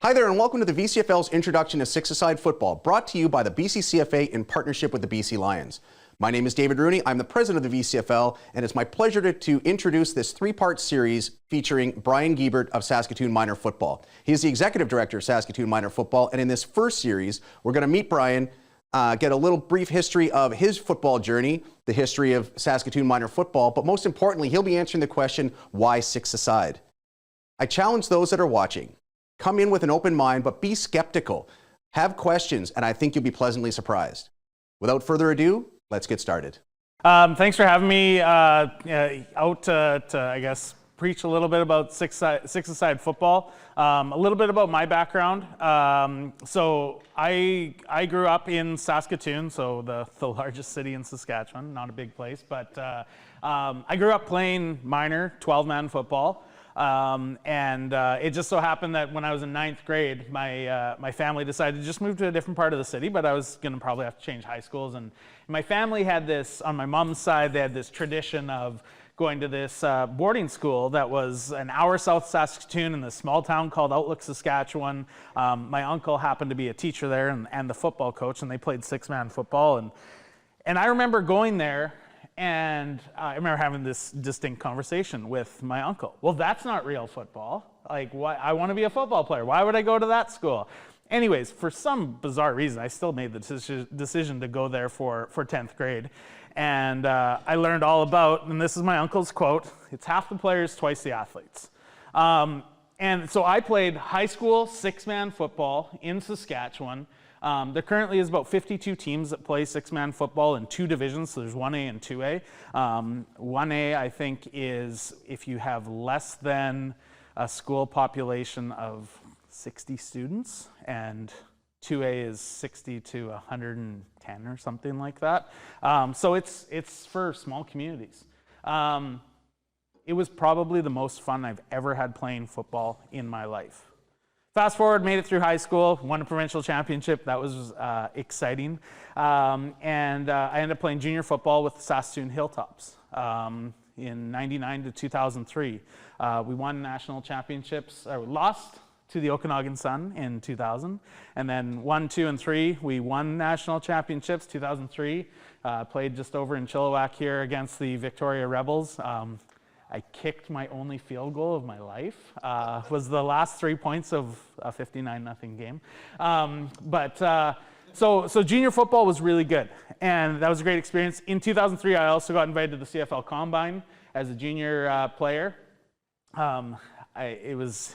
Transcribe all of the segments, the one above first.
Hi there, and welcome to the VCFL's Introduction to Six-A-Side Football, brought to you by the BCCFA in partnership with the BC Lions. My name is David Rooney. I'm the president of the VCFL, and it's my pleasure to introduce this three-part series featuring Brian Guebert of Saskatoon Minor Football. He is the executive director of Saskatoon Minor Football, and in this first series, we're going to meet Brian, get a little brief history of his football journey, the history of Saskatoon Minor Football, but most importantly, he'll be answering the question, why six-a-side? I challenge those that are watching. Come in with an open mind, but be skeptical. Have questions, and I think you'll be pleasantly surprised. Without further ado, let's get started. Thanks for having me out to, I guess, preach a little bit about six-a-side football. A little bit about my background. So I grew up in Saskatoon, so the largest city in Saskatchewan, not a big place, but I grew up playing minor 12-man football. It just so happened that when I was in 9th grade, my family decided to just move to a different part of the city, but I was going to probably have to change high schools. And my family had this, on my mom's side, they had this tradition of going to this boarding school that was an hour south Saskatoon in this small town called Outlook, Saskatchewan. My uncle happened to be a teacher there and the football coach, and they played six-man football. And I remember going there, and I remember having this distinct conversation with my uncle. Well, that's not real football. Like, why? I want to be a football player. Why would I go to that school? Anyways, for some bizarre reason, I still made the decision to go there for 10th grade. And I learned all about, and this is my uncle's quote, it's half the players, twice the athletes. And so I played high school six-man football in Saskatchewan. There currently is about 52 teams that play six-man football in two divisions, so there's 1A and 2A. 1A, I think, is if you have less than a school population of 60 students, and 2A is 60 to 110 or something like that. So it's for small communities. It was probably the most fun I've ever had playing football in my life. Fast forward, made it through high school, won a provincial championship. That was exciting. I ended up playing junior football with the Saskatoon Hilltops in 99 to 2003. We won national championships, or lost to the Okanagan Sun in 2000. And then 1, 2, and 3, we won national championships. 2003, played just over in Chilliwack here against the Victoria Rebels. I kicked my only field goal of my life. Was the last 3 points of a 59-0 game. So junior football was really good, and that was a great experience. In 2003, I also got invited to the CFL Combine as a junior player. I was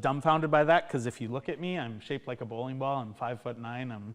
dumbfounded by that, because if you look at me, I'm shaped like a bowling ball. I'm 5'9". I'm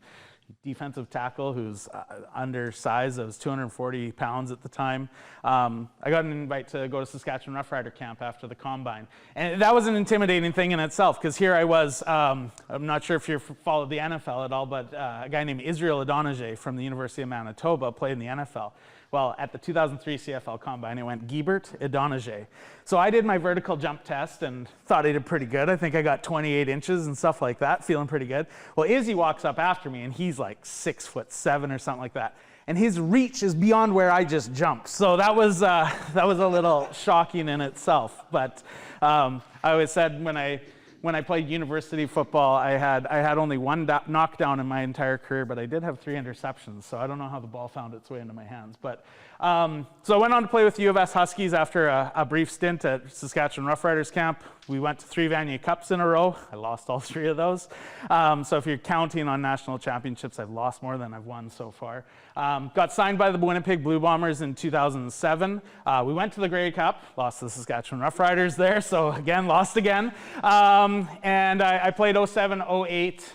defensive tackle who's undersized. I was 240 pounds at the time. I got an invite to go to Saskatchewan Rough Rider camp after the Combine. And that was an intimidating thing in itself, because here I was, I'm not sure if you've followed the NFL at all, but a guy named Israel Adonijah from the University of Manitoba played in the NFL. Well, at the 2003 CFL Combine, it went Guebert, Adonijah. So I did my vertical jump test and thought I did pretty good. I think I got 28 inches and stuff like that, feeling pretty good. Well, Izzy walks up after me, and he's like 6'7" or something like that. And his reach is beyond where I just jumped. So that was a little shocking in itself. But I always said when I played university football, I had only one knockdown in my entire career, but I did have 3 interceptions, so I don't know how the ball found its way into my hands. But so I went on to play with U of S Huskies after a brief stint at Saskatchewan Rough Riders camp. We went to 3 Vanier Cups in a row. I lost all 3 of those. So if you're counting on national championships, I've lost more than I've won so far. Got signed by the Winnipeg Blue Bombers in 2007. We went to the Grey Cup, lost to the Saskatchewan Rough Riders there, so again, lost again. And I played 07, 08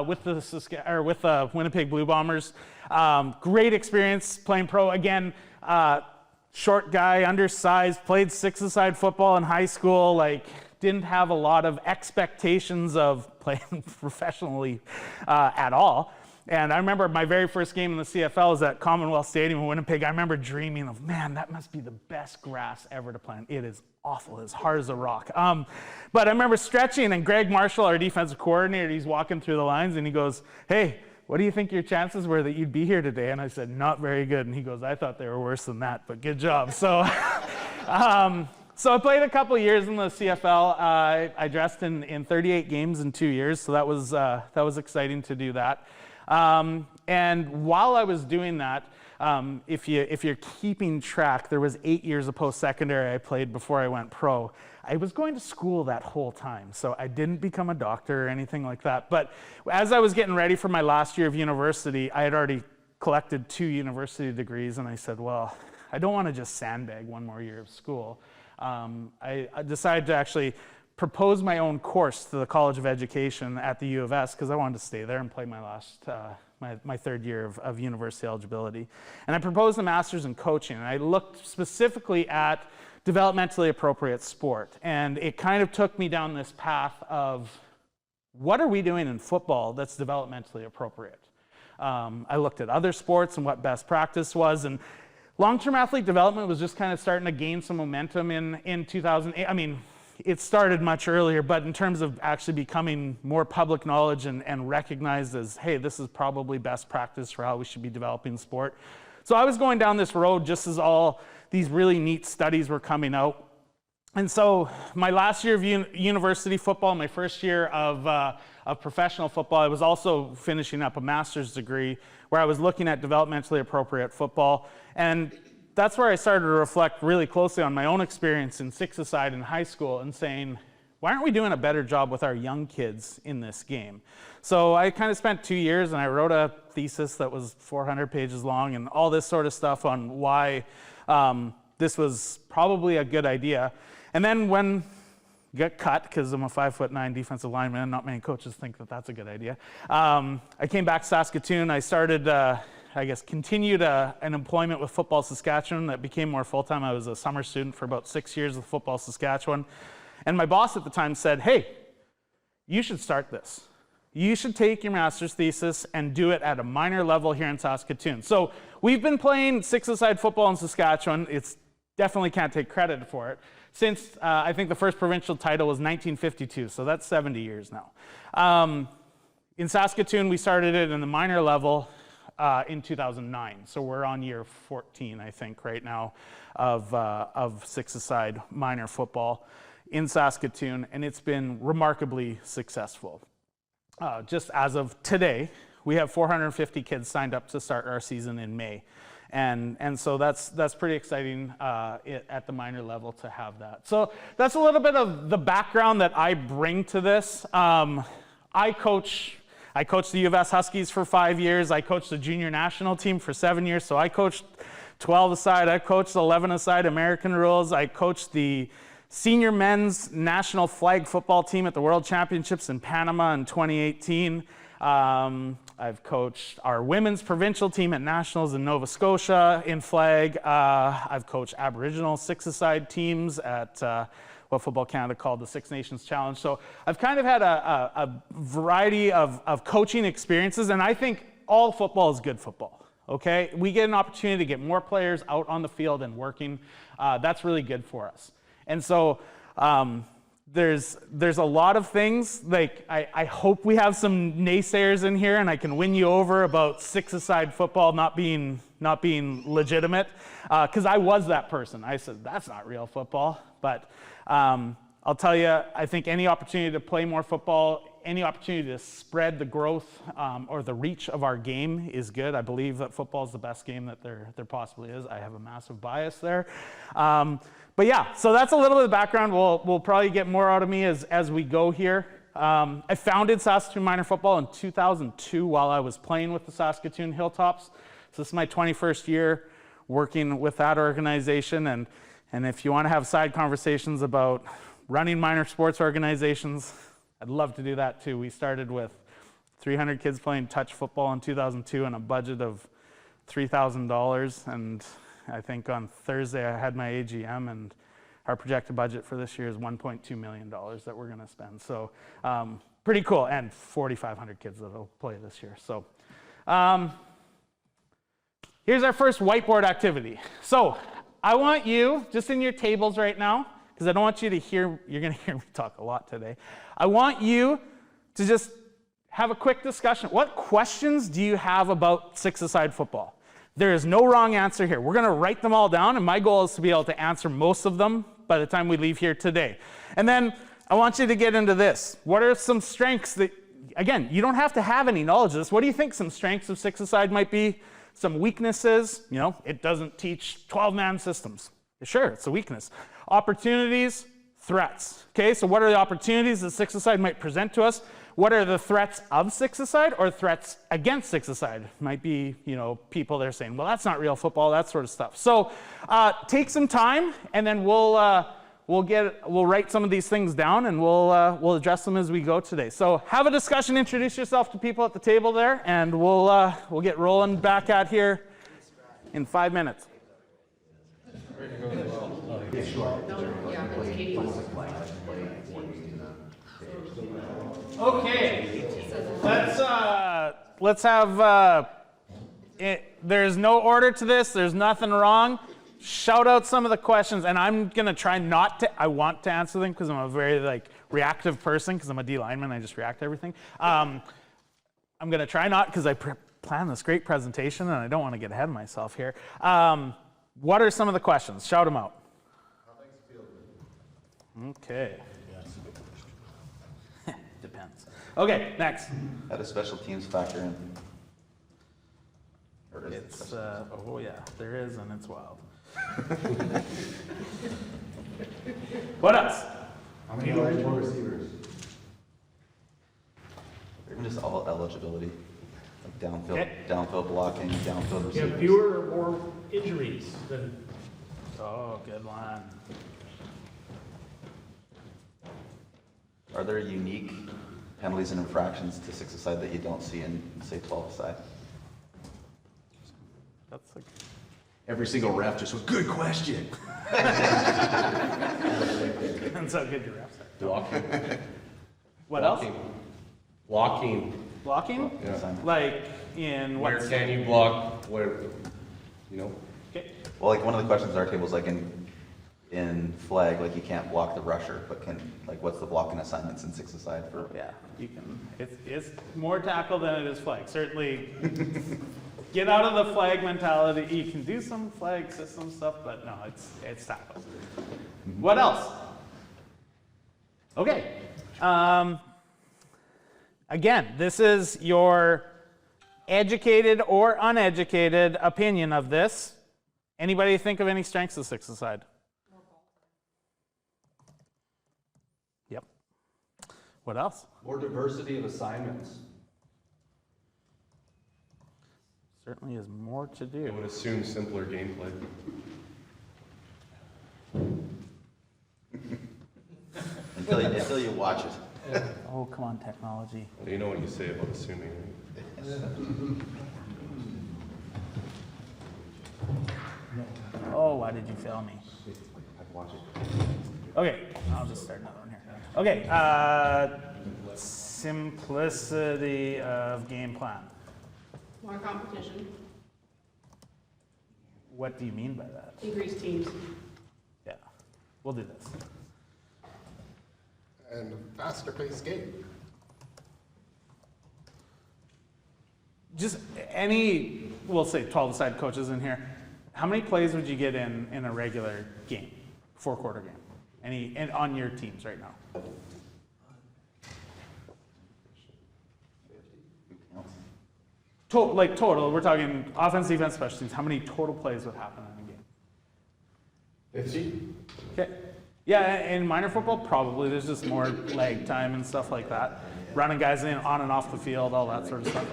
with the Winnipeg Blue Bombers. Great experience playing pro. Again, short guy, undersized, played six-a-side football in high school, like didn't have a lot of expectations of playing professionally at all. And I remember my very first game in the CFL was at Commonwealth Stadium in Winnipeg. I remember dreaming of, man, that must be the best grass ever to play on. It is awful, as hard as a rock. But I remember stretching, and Greg Marshall, our defensive coordinator, he's walking through the lines, and he goes, hey, what do you think your chances were that you'd be here today? And I said, not very good. And he goes, I thought they were worse than that, but good job. So So I played a couple years in the CFL. I dressed in 38 games in 2 years, so that was exciting to do that. And while I was doing that, if you're keeping track, there was 8 years of post-secondary I played before I went pro. I was going to school that whole time, so I didn't become a doctor or anything like that. But as I was getting ready for my last year of university, I had already collected 2 university degrees, and I said, well, I don't want to just sandbag one more year of school. I decided to actually propose my own course to the College of Education at the U of S because I wanted to stay there and play my last my third year of university eligibility. And I proposed a master's in coaching, and I looked specifically at developmentally appropriate sport. And it kind of took me down this path of what are we doing in football that's developmentally appropriate? I looked at other sports and what best practice was, and long-term athlete development was just kind of starting to gain some momentum in 2008. I mean, it started much earlier, but in terms of actually becoming more public knowledge and recognized as, hey, this is probably best practice for how we should be developing sport. So I was going down this road just as all these really neat studies were coming out. And so my last year of university football, my first year of professional football, I was also finishing up a master's degree where I was looking at developmentally appropriate football. And that's where I started to reflect really closely on my own experience in six-a-side in high school and saying, why aren't we doing a better job with our young kids in this game? So I kind of spent 2 years and I wrote a thesis that was 400 pages long and all this sort of stuff on why this was probably a good idea. And then when I got cut, because I'm a 5'9" defensive lineman, not many coaches think that that's a good idea. I came back to Saskatoon. I started, continued an employment with Football Saskatchewan that became more full-time. I was a summer student for about 6 years with Football Saskatchewan. And my boss at the time said, hey, you should start this. You should take your master's thesis and do it at a minor level here in Saskatoon. So we've been playing six-a-side football in Saskatchewan. It's definitely can't take credit for it. Since I think the first provincial title was 1952, so that's 70 years now. In Saskatoon, we started it in the minor level in 2009, so we're on year 14, I think, right now of six-a-side minor football in Saskatoon, and it's been remarkably successful. Just as of today, we have 450 kids signed up to start our season in May. And so that's pretty exciting at the minor level to have that. So that's a little bit of the background that I bring to this. I coached the U of S Huskies for 5 years. I coached the junior national team for 7 years. So I coached 12-a-side. I coached 11-a-side American rules. I coached the senior men's national flag football team at the World Championships in Panama in 2018. I've coached our women's provincial team at nationals in Nova Scotia in flag. I've coached Aboriginal six-a-side teams at what Football Canada called the Six Nations Challenge. So I've kind of had a variety of coaching experiences, and I think all football is good football, okay? We get an opportunity to get more players out on the field and working. That's really good for us. And so there's a lot of things, like I hope we have some naysayers in here and I can win you over about six-a-side football not being legitimate, because I was that person. I said, that's not real football. But I'll tell you, I think any opportunity to play more football, any opportunity to spread the growth or the reach of our game is good. I believe that football is the best game that there possibly is. I have a massive bias there. But yeah, so that's a little bit of background. We'll probably get more out of me as we go here. I founded Saskatoon Minor Football in 2002 while I was playing with the Saskatoon Hilltops. So this is my 21st year working with that organization. And if you want to have side conversations about running minor sports organizations, I'd love to do that too. We started with 300 kids playing touch football in 2002 and a budget of $3,000. And I think on Thursday I had my AGM, and our projected budget for this year is $1.2 million that we're going to spend. So pretty cool, and 4,500 kids that will play this year. So here's our first whiteboard activity. So I want you, just in your tables right now, because I don't want you to hear, you're going to hear me talk a lot today. I want you to just have a quick discussion. What questions do you have about six-a-side football? There is no wrong answer here. We're going to write them all down, and my goal is to be able to answer most of them, by the time we leave here today. And then I want you to get into this. What are some strengths that, again, you don't have to have any knowledge of this. What do you think some strengths of six-a-side might be? Some weaknesses, you know, it doesn't teach 12-man systems. Sure, it's a weakness. Opportunities, threats. Okay, so what are the opportunities that six-a-side might present to us? What are the threats of six-a-side or threats against six-a-side? Might be, you know, people that are saying, well, that's not real football, that sort of stuff. So take some time, and then we'll write some of these things down, and we'll address them as we go today. So have a discussion, introduce yourself to people at the table there, and we'll get rolling back out here in 5 minutes. Okay, let's have, there's no order to this, there's nothing wrong. Shout out some of the questions, and I'm gonna try not to, I want to answer them because I'm a very reactive person because I'm a D lineman, I just react to everything. I'm gonna try not because I planned this great presentation and I don't want to get ahead of myself here. What are some of the questions? Shout them out. How things feel? Okay. Depends. Okay, next. How does special teams factor in? Or is it It's, special- oh yeah, there is, and it's wild. What else? How many eligible receivers? Even just all eligibility, like downfield, Okay. downfield blocking, downfield You receivers. have fewer or more injuries than, Oh, good one. Are there unique penalties and infractions to six-a-side that you don't see in, say, 12-a-side? That's like, Every single ref just went, good question. depends how good your refs are. Blocking. What else? Blocking. Blocking? Yeah. Like in what? Where can you block? Where, you know? Okay. Well, like one of the questions at our table is like in flag, like you can't block the rusher, but what's the blocking assignments in six-a-side for? Yeah, you can. It's more tackle than it is flag. Certainly, get out of the flag mentality. You can do some flag system stuff, but no, it's tackle. What else? Okay. Again, this is your educated or uneducated opinion of this. Anybody think of any strengths of six-a-side? Yep. What else? More diversity of assignments. Certainly is more to I do. would assume simpler gameplay. Until you watch it. Oh, come on, technology. You know what you say about assuming, right? Oh, why did you fail me? Okay, I'll just start another one here. Okay, simplicity of game plan. More competition, What do you mean by that? increased teams. Yeah, we'll do this. And faster paced game. Just we'll say 12-a-side coaches in here. How many plays would you get in a regular game, 4-quarter game? And on your teams right now? Total, we're talking offense, defense, special teams. How many total plays would happen in a game? 50? Okay. Yeah, in minor football, probably. There's just more leg time and stuff like that. Running guys in, on and off the field, all that sort of stuff.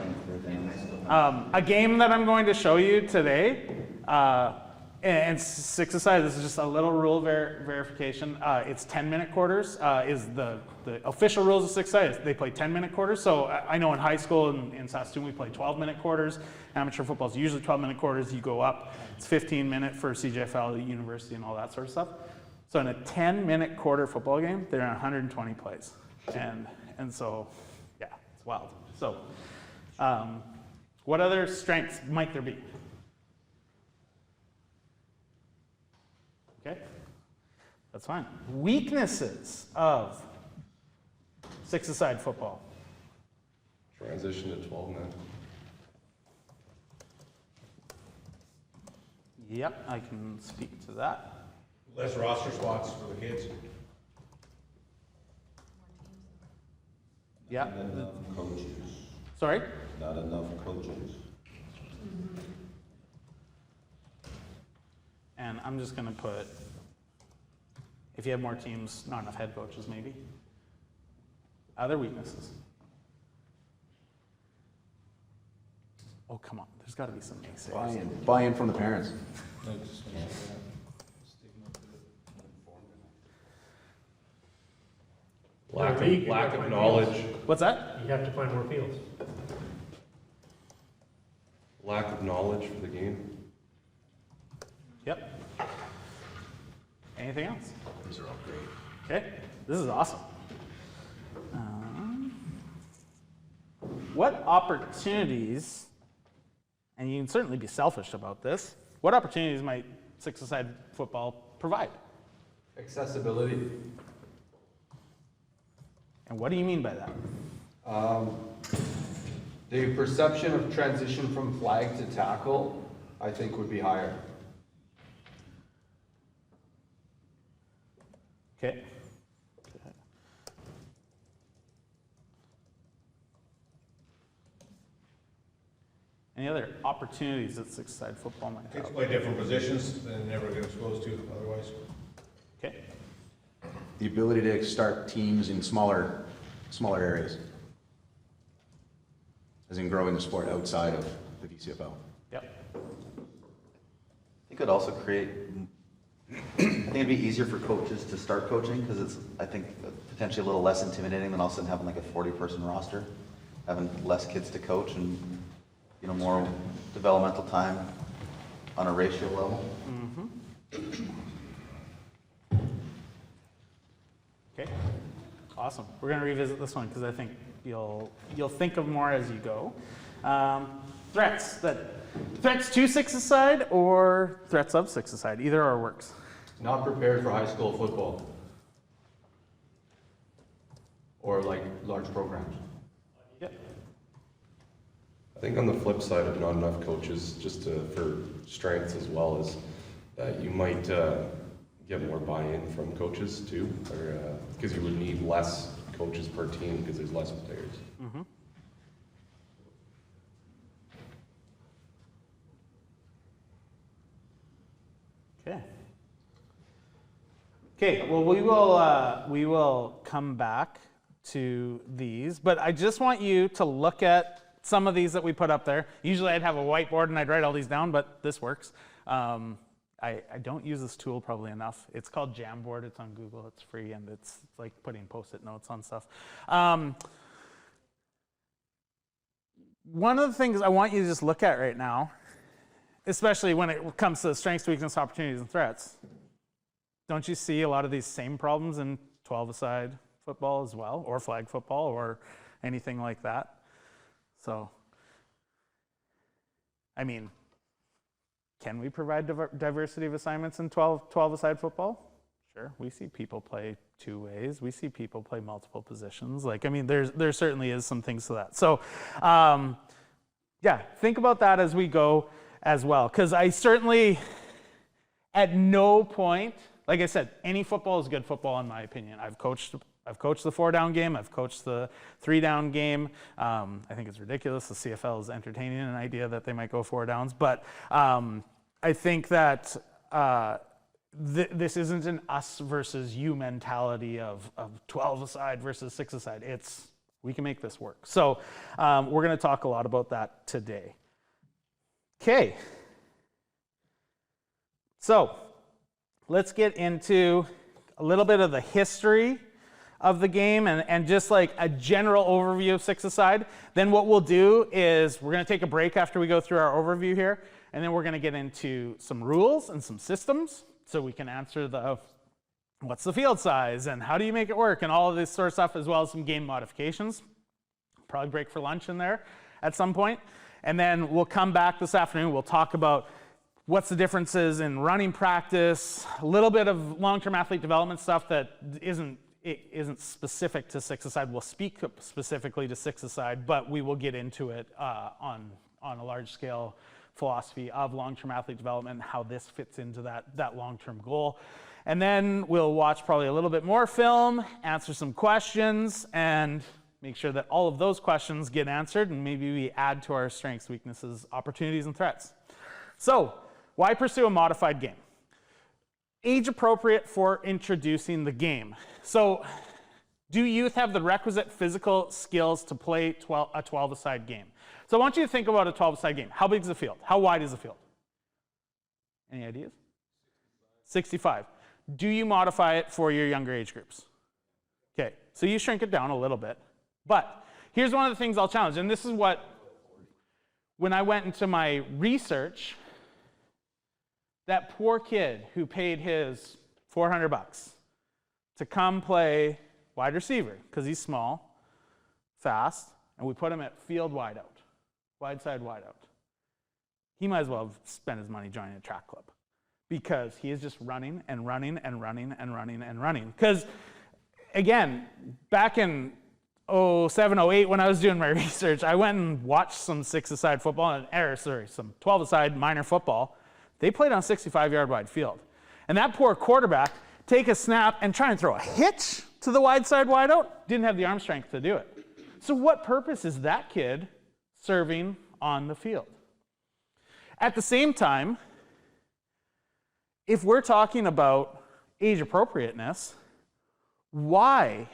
A game that I'm going to show you today, and six-a-side, this is just a little rule verification. It's 10-minute quarters is the official rules of six-a-side. They play 10-minute quarters. So I know in high school in Saskatchewan we play 12-minute quarters. Amateur football is usually 12-minute quarters. You go up. It's 15-minute for CJFL, university, and all that sort of stuff. So in a 10-minute quarter football game, there are 120 plays, and so yeah, it's wild. So what other strengths might there be? Okay, that's fine. Weaknesses of six-a-side football. Transition to 12-man. Yep, I can speak to that. Less roster spots for the kids. Yeah. Not enough coaches. Sorry? Not enough coaches. And I'm just going to put, if you have more teams, not enough head coaches maybe. Other weaknesses. Oh, come on. There's got to be some naysayers. Buy-in from the parents. Lack of knowledge. What's that? You have to find more fields. Lack of knowledge for the game. Yep. Anything else? These are all great. Okay, this is awesome. What opportunities, and you can certainly be selfish about this, what opportunities might six-a-side football provide? Accessibility. And what do you mean by that? The perception of transition from flag to tackle, I think, would be higher. Okay. Any other opportunities that six-a-side football might Kids have? play different positions than they never get exposed to otherwise. Okay. The ability to start teams in smaller areas, as in growing the sport outside of the BCFL. Yep. I think it'd also create, I think it'd be easier for coaches to start coaching because it's, I think, potentially a little less intimidating than all of a sudden having like a 40-person roster, having less kids to coach and, you know, more developmental time on a ratio level. Okay. Awesome. We're going to revisit this one because I think you'll think of more as you go. Threats to six-a-side or threats of six-a-side, either or works. Not prepared for high school football. Or like large programs. Yep. I think on the flip side of not enough coaches, just for strengths as well, is that you might get more buy-in from coaches too, or because you would need less coaches per team because there's less players. Mm-hmm. Okay. Okay. Well, we will come back to these, but I just want you to look at some of these that we put up there. Usually I'd have a whiteboard and I'd write all these down, but this works. I don't use this tool probably enough. It's called Jamboard. It's on Google. It's free, and it's like putting Post-it notes on stuff. One of the things I want you to just look at right now, especially when it comes to strengths, weakness, opportunities, and threats, don't you see a lot of these same problems in 12-a-side football as well, or flag football, or anything like that? So, I mean, can we provide diversity of assignments in 12-a-side football? Sure. We see people play two ways. We see people play multiple positions. Like, I mean, there certainly is some things to that. So, yeah, think about that as we go as well. Because I certainly, at no point, like I said, any football is good football in my opinion. I've coached the 4-down game. I've coached the 3-down game. I think it's ridiculous. The CFL is entertaining an idea that they might go 4 downs. But I think that this isn't an us versus you mentality of 12-a-side versus 6-a-side. It's, we can make this work. So we're going to talk a lot about that today. Okay. So let's get into a little bit of the history of the game and just like a general overview of 6-a-side. Then what we'll do is we're going to take a break after we go through our overview here, and then we're going to get into some rules and some systems so we can answer the what's the field size and how do you make it work and all of this sort of stuff, as well as some game modifications. Probably break for lunch in there at some point. And then we'll come back this afternoon. We'll talk about what's the differences in running practice, a little bit of long-term athlete development stuff that isn't specific to 6-a-side. We'll speak specifically to 6-a-side, but we will get into it on a large scale philosophy of long-term athlete development and how this fits into that long-term goal. And then we'll watch probably a little bit more film, answer some questions, and make sure that all of those questions get answered, and maybe we add to our strengths, weaknesses, opportunities, and threats. So, why pursue a modified game? Age appropriate for introducing the game. So, do youth have the requisite physical skills to play a 12-a-side game? So I want you to think about a 12-a-side game. How big is the field? How wide is the field? Any ideas? 65. Do you modify it for your younger age groups? Okay, so you shrink it down a little bit. But here's one of the things I'll challenge, and this is what, when I went into my research, that poor kid who paid his $400 to come play wide receiver, because he's small, fast, and we put him at field wide out, wide side wide out. He might as well have spent his money joining a track club, because he is just running and running and running and running and running. Because, again, back in 07, 08, when I was doing my research, I went and watched some 6-a-side football, some 12-a-side minor football. They played on a 65-yard wide field. And that poor quarterback, take a snap and try and throw a hitch to the wide side wide out, didn't have the arm strength to do it. So what purpose is that kid serving on the field? At the same time, if we're talking about age appropriateness, why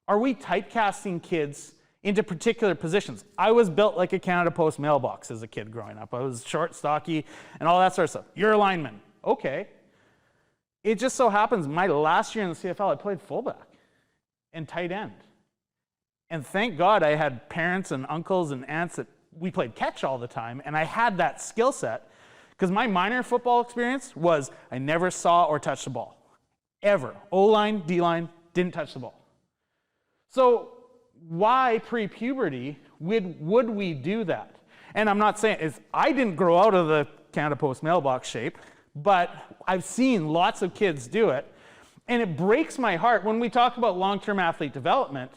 are we typecasting kids into particular positions? I was built like a Canada Post mailbox as a kid growing up. I was short, stocky, and all that sort of stuff. You're a lineman. Okay. It just so happens my last year in the CFL, I played fullback and tight end. And thank God I had parents and uncles and aunts that we played catch all the time, and I had that skill set, because my minor football experience was I never saw or touched the ball. Ever. O-line, D-line, didn't touch the ball. So why pre-puberty would we do that? And I'm not saying, I didn't grow out of the Canada Post mailbox shape, but I've seen lots of kids do it. And it breaks my heart when we talk about long-term athlete development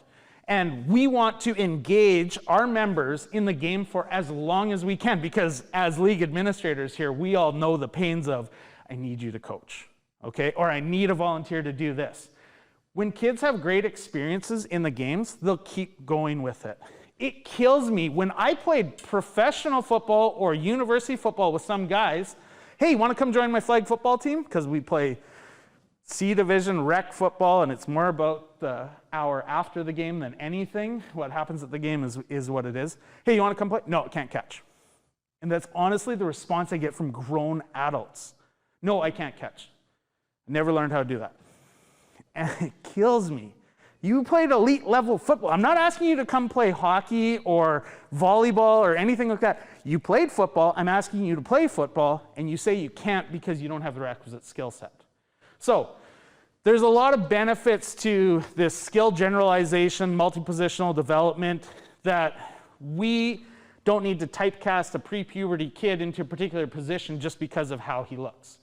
and we want to engage our members in the game for as long as we can, because as league administrators here, we all know the pains of, I need you to coach, okay? Or I need a volunteer to do this. When kids have great experiences in the games, they'll keep going with it. It kills me when I played professional football or university football with some guys. Hey, you want to come join my flag football team? Because we play C Division rec football, and it's more about the hour after the game than anything. What happens at the game is what it is. Hey, you want to come play? No, I can't catch. And that's honestly the response I get from grown adults. No, I can't catch. Never learned how to do that. And it kills me. You played elite level football. I'm not asking you to come play hockey or volleyball or anything like that. You played football. I'm asking you to play football, and you say you can't because you don't have the requisite skill set. So there's a lot of benefits to this skill generalization, multi-positional development, that we don't need to typecast a pre-puberty kid into a particular position just because of how he looks.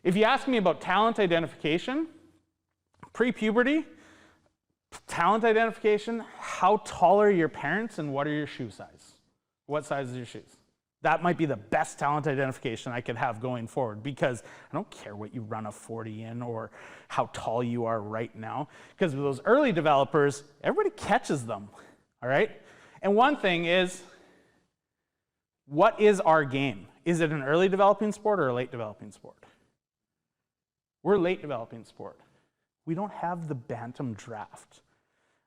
If you ask me about talent identification, pre-puberty, talent identification, how tall are your parents and what are your shoe size? What size is your shoes? That might be the best talent identification I could have going forward, because I don't care what you run a 40 in or how tall you are right now, because with those early developers, everybody catches them, all right? And one thing is, what is our game? Is it an early developing sport or a late developing sport? We're a late developing sport. We don't have the bantam draft.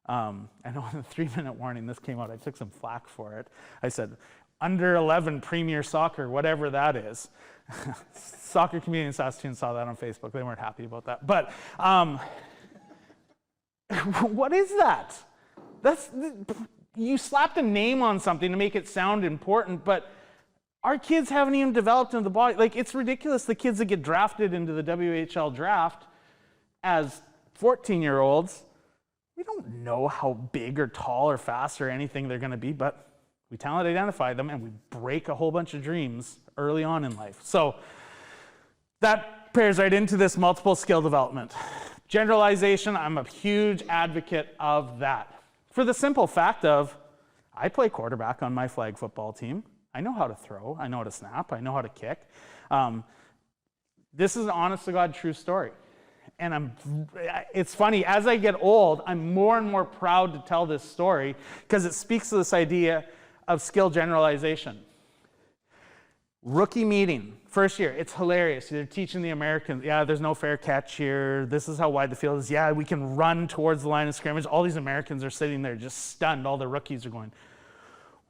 I know in the 3-minute warning this came out, I took some flack for it. I said, under 11 Premier Soccer, whatever that is. Soccer community in Saskatchewan saw that on Facebook. They weren't happy about that. But what is that? You slapped a name on something to make it sound important, but our kids haven't even developed into the body. Like, it's ridiculous, the kids that get drafted into the WHL draft as 14-year-olds, we don't know how big or tall or fast or anything they're going to be, but we talent identify them and we break a whole bunch of dreams early on in life. So that pairs right into this multiple skill development. Generalization, I'm a huge advocate of that. For the simple fact of, I play quarterback on my flag football team. I know how to throw, I know how to snap, I know how to kick. This is an honest to God true story. And it's funny, as I get old, I'm more and more proud to tell this story because it speaks to this idea of skill generalization. Rookie meeting, first year, it's hilarious. They're teaching the Americans, yeah, there's no fair catch here. This is how wide the field is. Yeah, we can run towards the line of scrimmage. All these Americans are sitting there just stunned. All the rookies are going,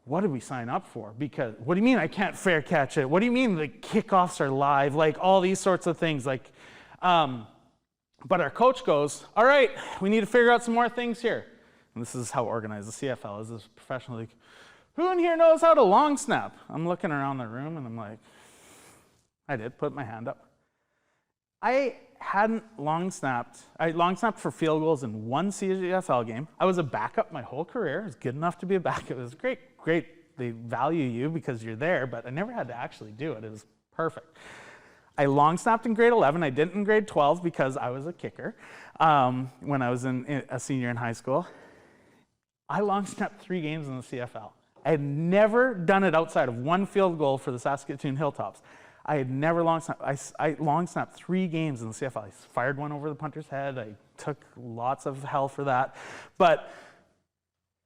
what did we sign up for? Because, what do you mean I can't fair catch it? What do you mean the kickoffs are live? Like all these sorts of things. Like, but our coach goes, all right, we need to figure out some more things here. And this is how organized the CFL is, this professional league. Who in here knows how to long snap? I'm looking around the room and I'm like, I did, put my hand up. I hadn't long snapped. I long snapped for field goals in one CFL game. I was a backup my whole career. It was good enough to be a backup. It was great. They value you because you're there, but I never had to actually do it. It was perfect. I long snapped in grade 11. I didn't in grade 12 because I was a kicker when I was a senior in high school. I long snapped 3 games in the CFL. I had never done it outside of one field goal for the Saskatchewan Hilltops. I had never long snapped. I long snapped 3 games in the CFL. I fired one over the punter's head. I took lots of hell for that. But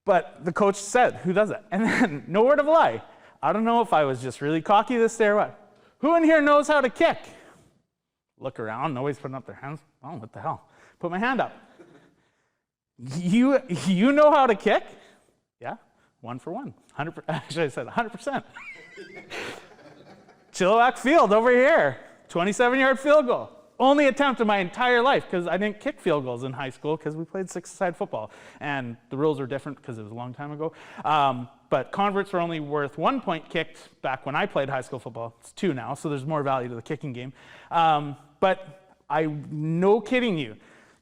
the coach said, who does it? And then, no word of a lie. I don't know if I was just really cocky this day or what. Who in here knows how to kick? Look around, nobody's putting up their hands. Oh, what the hell? Put my hand up. You know how to kick? Yeah, 1 for 1. 100%. Actually, I said 100%. Chilliwack Field over here, 27-yard field goal. Only attempt of my entire life because I didn't kick field goals in high school because we played 6-a-side football. And the rules are different because it was a long time ago. But converts were only worth 1 point kicked back when I played high school football. It's 2 now, so there's more value to the kicking game. But no kidding you,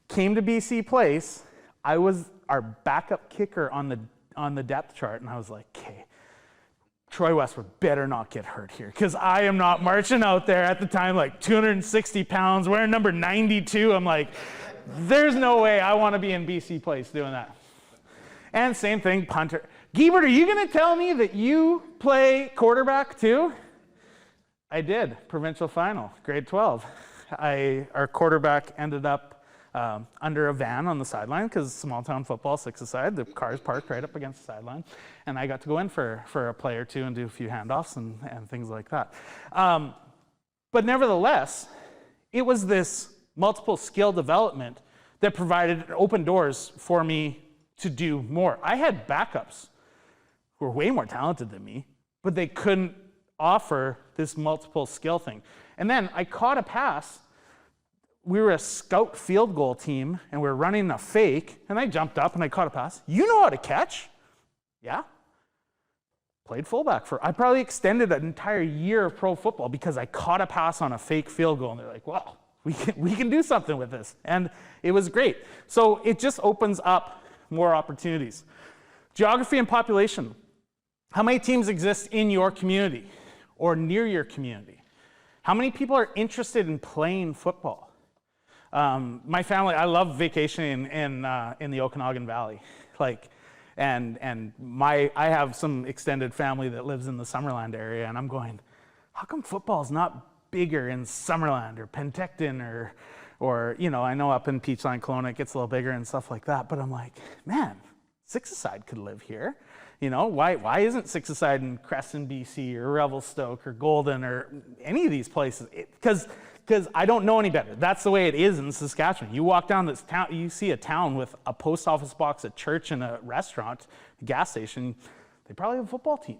came to BC Place. I was our backup kicker on the depth chart, and I was like, okay, Troy Westwood better not get hurt here because I am not marching out there at the time like 260 pounds, wearing number 92. I'm like, there's no way I want to be in BC Place doing that. And same thing, punter. Guebert, are you going to tell me that you play quarterback too? I did, provincial final, grade 12. Our quarterback ended up under a van on the sideline because small town football, 6-a-side, the car's parked right up against the sideline. And I got to go in for a play or two and do a few handoffs and things like that. But nevertheless, it was this multiple skill development that provided open doors for me to do more. I had backups who were way more talented than me, but they couldn't offer this multiple skill thing. And then I caught a pass. We were a scout field goal team, and we were running a fake, and I jumped up and I caught a pass. You know how to catch? Yeah. Played fullback I probably extended an entire year of pro football because I caught a pass on a fake field goal, and they're like, wow, we can do something with this. And it was great. So it just opens up more opportunities. Geography and population. How many teams exist in your community or near your community? How many people are interested in playing football? My family, I love vacationing in the Okanagan Valley. I have some extended family that lives in the Summerland area, and I'm going, how come football's not bigger in Summerland or Penticton or I know up in Peachline, Kelowna it gets a little bigger and stuff like that, but I'm like, man, 6-a-side could live here. Why isn't 6-a-side in Creston, BC or Revelstoke or Golden or any of these places? Because I don't know any better. That's the way it is in Saskatchewan. You walk down this town, you see a town with a post office box, a church, and a restaurant, a gas station. They probably have a football team.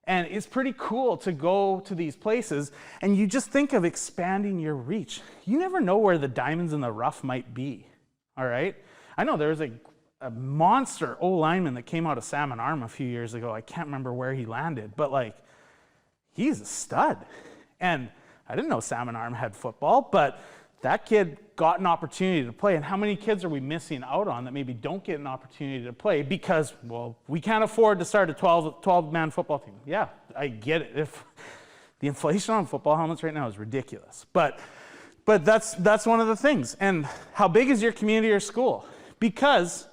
And it's pretty cool to go to these places, and you just think of expanding your reach. You never know where the diamonds in the rough might be, all right? I know there was a monster O-lineman that came out of Salmon Arm a few years ago. I can't remember where he landed, but he's a stud. And I didn't know Salmon Arm had football, but that kid got an opportunity to play. And how many kids are we missing out on that maybe don't get an opportunity to play because, well, we can't afford to start a 12-man football team? Yeah, I get it. If the inflation on football helmets right now is ridiculous. But that's one of the things. And how big is your community or school? Because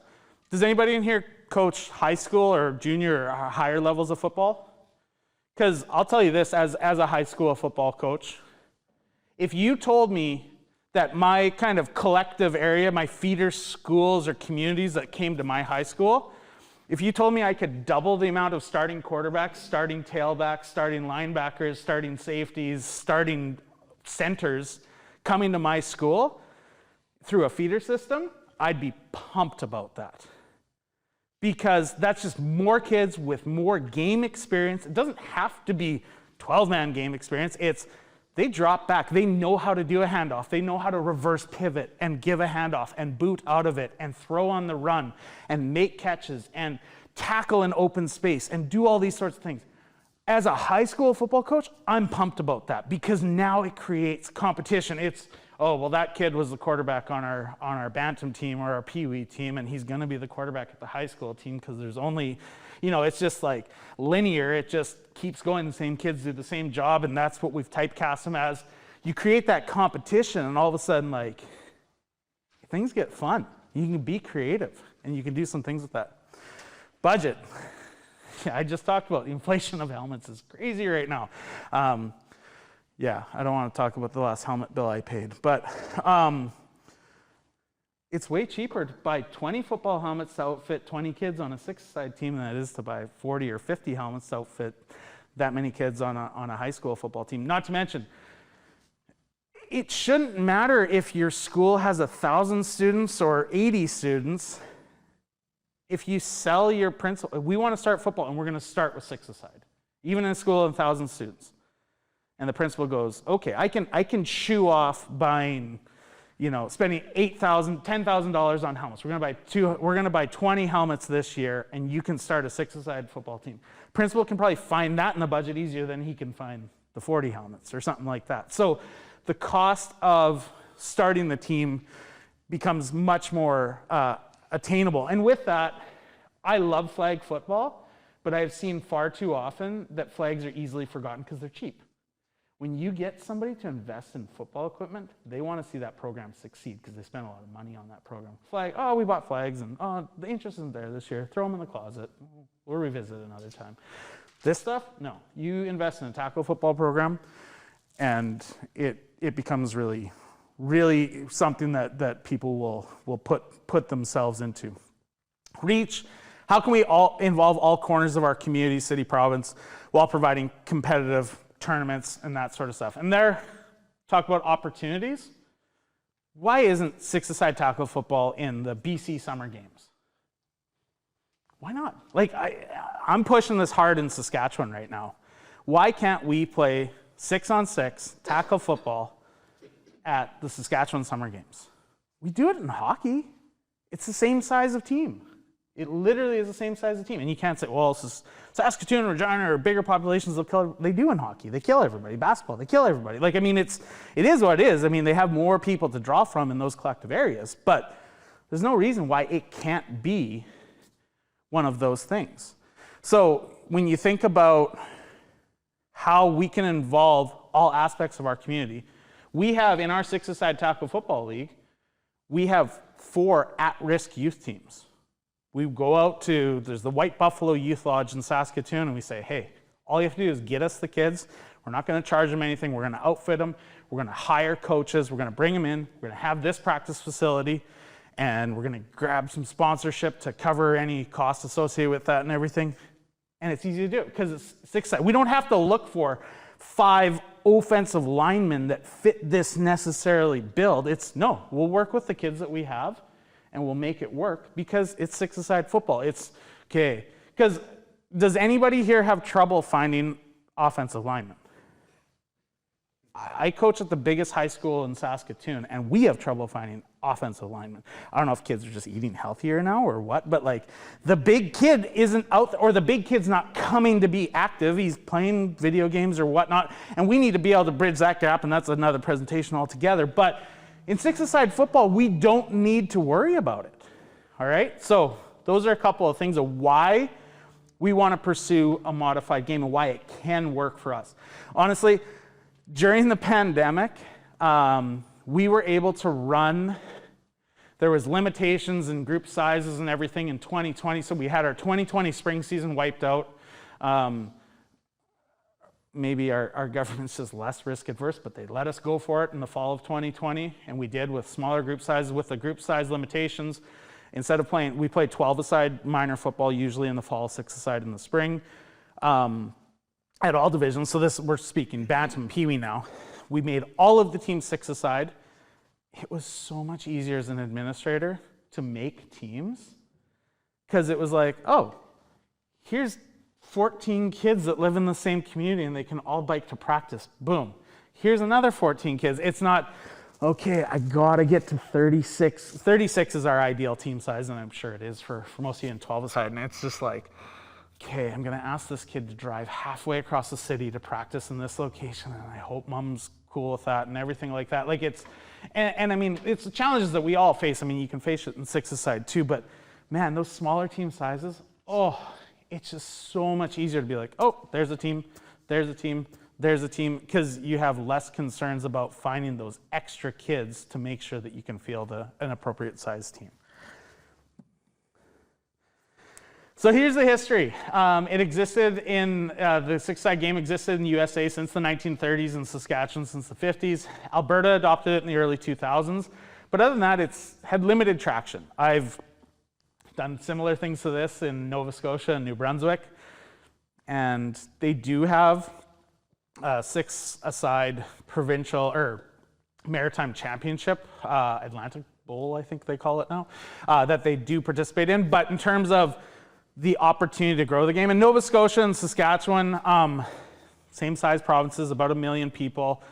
does anybody in here coach high school or junior or higher levels of football? Because I'll tell you this, as a high school football coach, if you told me that my kind of collective area, my feeder schools or communities that came to my high school, if you told me I could double the amount of starting quarterbacks, starting tailbacks, starting linebackers, starting safeties, starting centers coming to my school through a feeder system, I'd be pumped about that. Because that's just more kids with more game experience. It doesn't have to be 12-man game experience. It's they drop back. They know how to do a handoff. They know how to reverse pivot and give a handoff and boot out of it and throw on the run and make catches and tackle in open space and do all these sorts of things. As a high school football coach, I'm pumped about that because now it creates competition. It's, oh, well, that kid was the quarterback on our Bantam team or our Pee Wee team, and he's going to be the quarterback at the high school team because there's only, it's just like linear. It just keeps going. The same kids do the same job, and that's what we've typecast them as. You create that competition, and all of a sudden, like, things get fun. You can be creative, and you can do some things with that. Budget. Yeah, I just talked about the inflation of helmets is crazy right now. Yeah, I don't want to talk about the last helmet bill I paid, but it's way cheaper to buy 20 football helmets to outfit 20 kids on a six-a-side team than it is to buy 40 or 50 helmets to outfit that many kids on a high school football team. Not to mention, it shouldn't matter if your school has 1,000 students or 80 students. If you sell your principal, we want to start football, and we're going to start with six-a-side, even in a school of 1,000 students. And the principal goes, okay, I can chew off buying, spending $8,000, $10,000 on helmets. We're going to buy 20 helmets this year, and you can start a six-a-side football team. Principal can probably find that in the budget easier than he can find the 40 helmets or something like that. So the cost of starting the team becomes much more attainable. And with that, I love flag football, but I've seen far too often that flags are easily forgotten because they're cheap. When you get somebody to invest in football equipment, they want to see that program succeed because they spend a lot of money on that program. Flag, oh, we bought flags, and oh, the interest isn't there this year. Throw them in the closet. We'll revisit another time. This stuff, no. You invest in a tackle football program, and it becomes really, really something that people will put themselves into. Reach. How can we all involve all corners of our community, city, province, while providing competitive tournaments and that sort of stuff? And there, talk about opportunities. Why isn't six-a-side tackle football in the BC Summer Games? Why not? Like, I'm pushing this hard in Saskatchewan right now. Why can't we play 6-on-6 tackle football at the Saskatchewan Summer Games? We do it in hockey. It's the same size of team. It literally is the same size of team. And you can't say, well, Saskatoon and Regina are bigger populations. They do in hockey. They kill everybody. Basketball, they kill everybody. Like, I mean, it is what it is. I mean, they have more people to draw from in those collective areas. But there's no reason why it can't be one of those things. So when you think about how we can involve all aspects of our community, we have in our six-a-side tackle football league, we have 4 at-risk youth teams. We go out to, there's the White Buffalo Youth Lodge in Saskatoon, and we say, hey, all you have to do is get us the kids. We're not going to charge them anything. We're going to outfit them. We're going to hire coaches. We're going to bring them in. We're going to have this practice facility, and we're going to grab some sponsorship to cover any costs associated with that and everything. And it's easy to do because it's six-side. We don't have to look for 5 offensive linemen that fit this necessarily build. No, we'll work with the kids that we have, and we'll make it work because it's six-a-side football. It's okay. Because does anybody here have trouble finding offensive linemen? I coach at the biggest high school in Saskatoon, and we have trouble finding offensive linemen. I don't know if kids are just eating healthier now or what, but like the big kid isn't out, or the big kid's not coming to be active. He's playing video games or whatnot, and we need to be able to bridge that gap, and that's another presentation altogether. But in six-a-side football, we don't need to worry about it, all right? So those are a couple of things of why we want to pursue a modified game and why it can work for us. Honestly, during the pandemic, we were able to run. There was limitations in group sizes and everything in 2020, so we had our 2020 spring season wiped out. maybe our government's just less risk adverse, but they let us go for it in the fall of 2020, and we did with smaller group sizes, with the group size limitations. Instead of playing, we played 12-a-side minor football usually in the fall, 6-a-side in the spring, at all divisions. So this, we're speaking Bantam and Pee Wee now. We made all of the teams 6-a-side. It was so much easier as an administrator to make teams, because it was like, oh, here's 14 kids that live in the same community and they can all bike to practice. Boom. Here's another 14 kids. It's not, okay, I gotta get to 36. 36 is our ideal team size, and I'm sure it is for most of you in 12-a-side. And it's just like, okay, I'm gonna ask this kid to drive halfway across the city to practice in this location, and I hope mom's cool with that and everything like that. Like it's, and I mean, it's the challenges that we all face. I mean, you can face it in 6-a-side too, but man, those smaller team sizes, oh, it's just so much easier to be like, oh, there's a team, there's a team, there's a team, because you have less concerns about finding those extra kids to make sure that you can field an appropriate size team. So here's the history. It existed in, the 6-a-side game existed in the USA since the 1930s and Saskatchewan since the 50s. Alberta adopted it in the early 2000s. But other than that, it's had limited traction. I've done similar things to this in Nova Scotia and New Brunswick. And they do have a 6-a-side provincial or maritime championship, Atlantic Bowl, I think they call it now, that they do participate in. But in terms of the opportunity to grow the game, in Nova Scotia and Saskatchewan, same size provinces, about 1 million people,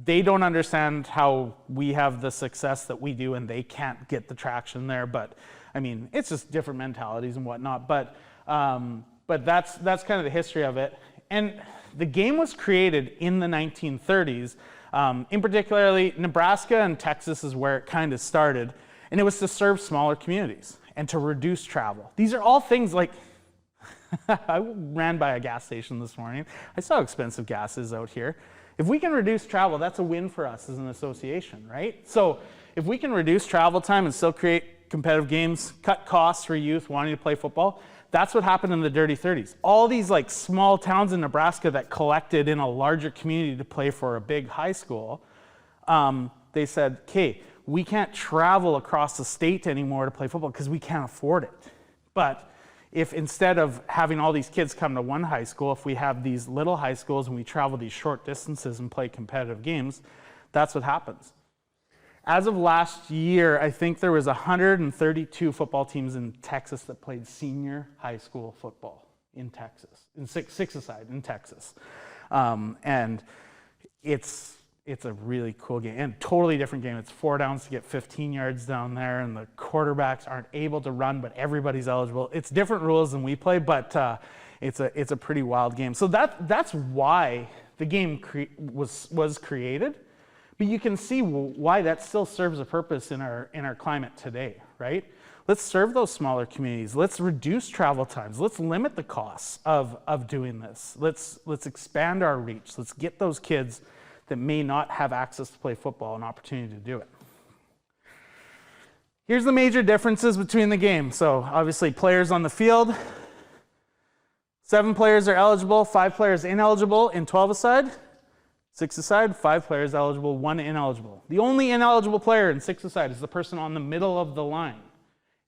they don't understand how we have the success that we do, and they can't get the traction there. But I mean, it's just different mentalities and whatnot. But that's kind of the history of it. And the game was created in the 1930s. In particularly, Nebraska and Texas is where it kind of started, and it was to serve smaller communities and to reduce travel. These are all things like, I ran by a gas station this morning. I saw how expensive gas is out here. If we can reduce travel, that's a win for us as an association, right? So if we can reduce travel time and still create competitive games, cut costs for youth wanting to play football, that's what happened in the Dirty 30s. All these like small towns in Nebraska that collected in a larger community to play for a big high school, they said, okay, we can't travel across the state anymore to play football because we can't afford it. But if instead of having all these kids come to one high school, if we have these little high schools and we travel these short distances and play competitive games, that's what happens. As of last year, I think there was 132 football teams in Texas that played senior high school football in Texas, in 6-a-side in Texas. And it's a really cool game, and totally different game. It's 4 downs to get 15 yards down there, and the quarterbacks aren't able to run, but everybody's eligible. It's different rules than we play, but it's a pretty wild game. So that's why the game was created. But you can see why that still serves a purpose in our climate today, right? Let's serve those smaller communities. Let's reduce travel times. Let's limit the costs of doing this. Let's expand our reach. Let's get those kids that may not have access to play football an opportunity to do it. Here's the major differences between the game. So obviously players on the field, 7 players are eligible, 5 players ineligible in 12-a-side. 6-a-side, 5 players eligible, 1 ineligible. The only ineligible player in 6-a-side is the person on the middle of the line.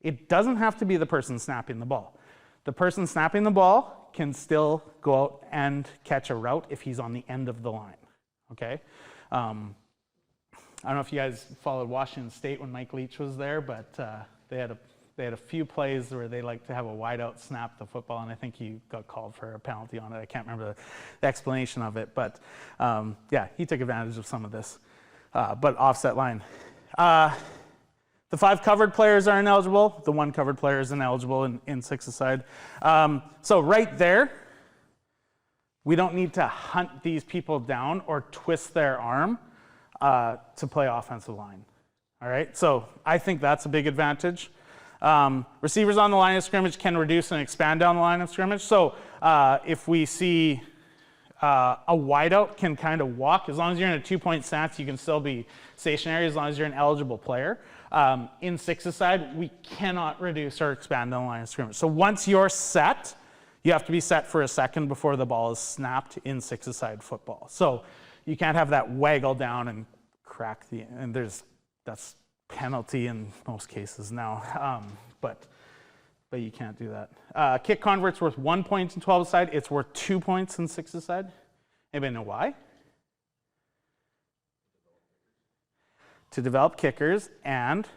It doesn't have to be the person snapping the ball. The person snapping the ball can still go out and catch a route if he's on the end of the line, okay? I don't know if you guys followed Washington State when Mike Leach was there, but they had a few plays where they like to have a wide out snap the football, and I think he got called for a penalty on it. I can't remember the explanation of it, but yeah, he took advantage of some of this. But offset line. The 5 covered players are ineligible. The 1 covered player is ineligible in 6-a-side. So right there, we don't need to hunt these people down or twist their arm to play offensive line. All right, so I think that's a big advantage. Receivers on the line of scrimmage can reduce and expand down the line of scrimmage. So if we see a wideout can kind of walk, as long as you're in a 2-point stance, you can still be stationary as long as you're an eligible player. In 6-a-side, we cannot reduce or expand down the line of scrimmage. So once you're set, You have to be set for a second before the ball is snapped in six-a-side football. So you can't have that waggle down and crack and that's penalty in most cases now, but you can't do that. Kick convert's worth 1 point in 12-a-side. It's worth 2 points in six-a-side. Anybody know why? To develop kickers, and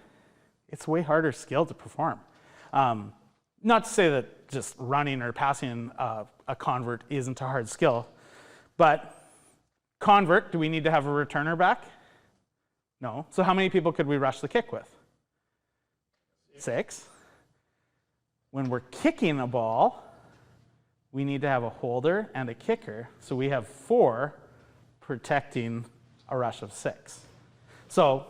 it's a way harder skill to perform. Not to say that just running or passing a convert isn't a hard skill, but convert, do we need to have a returner back? No. So how many people could we rush the kick with? 6. When we're kicking a ball, we need to have a holder and a kicker. So we have 4 protecting a rush of 6. So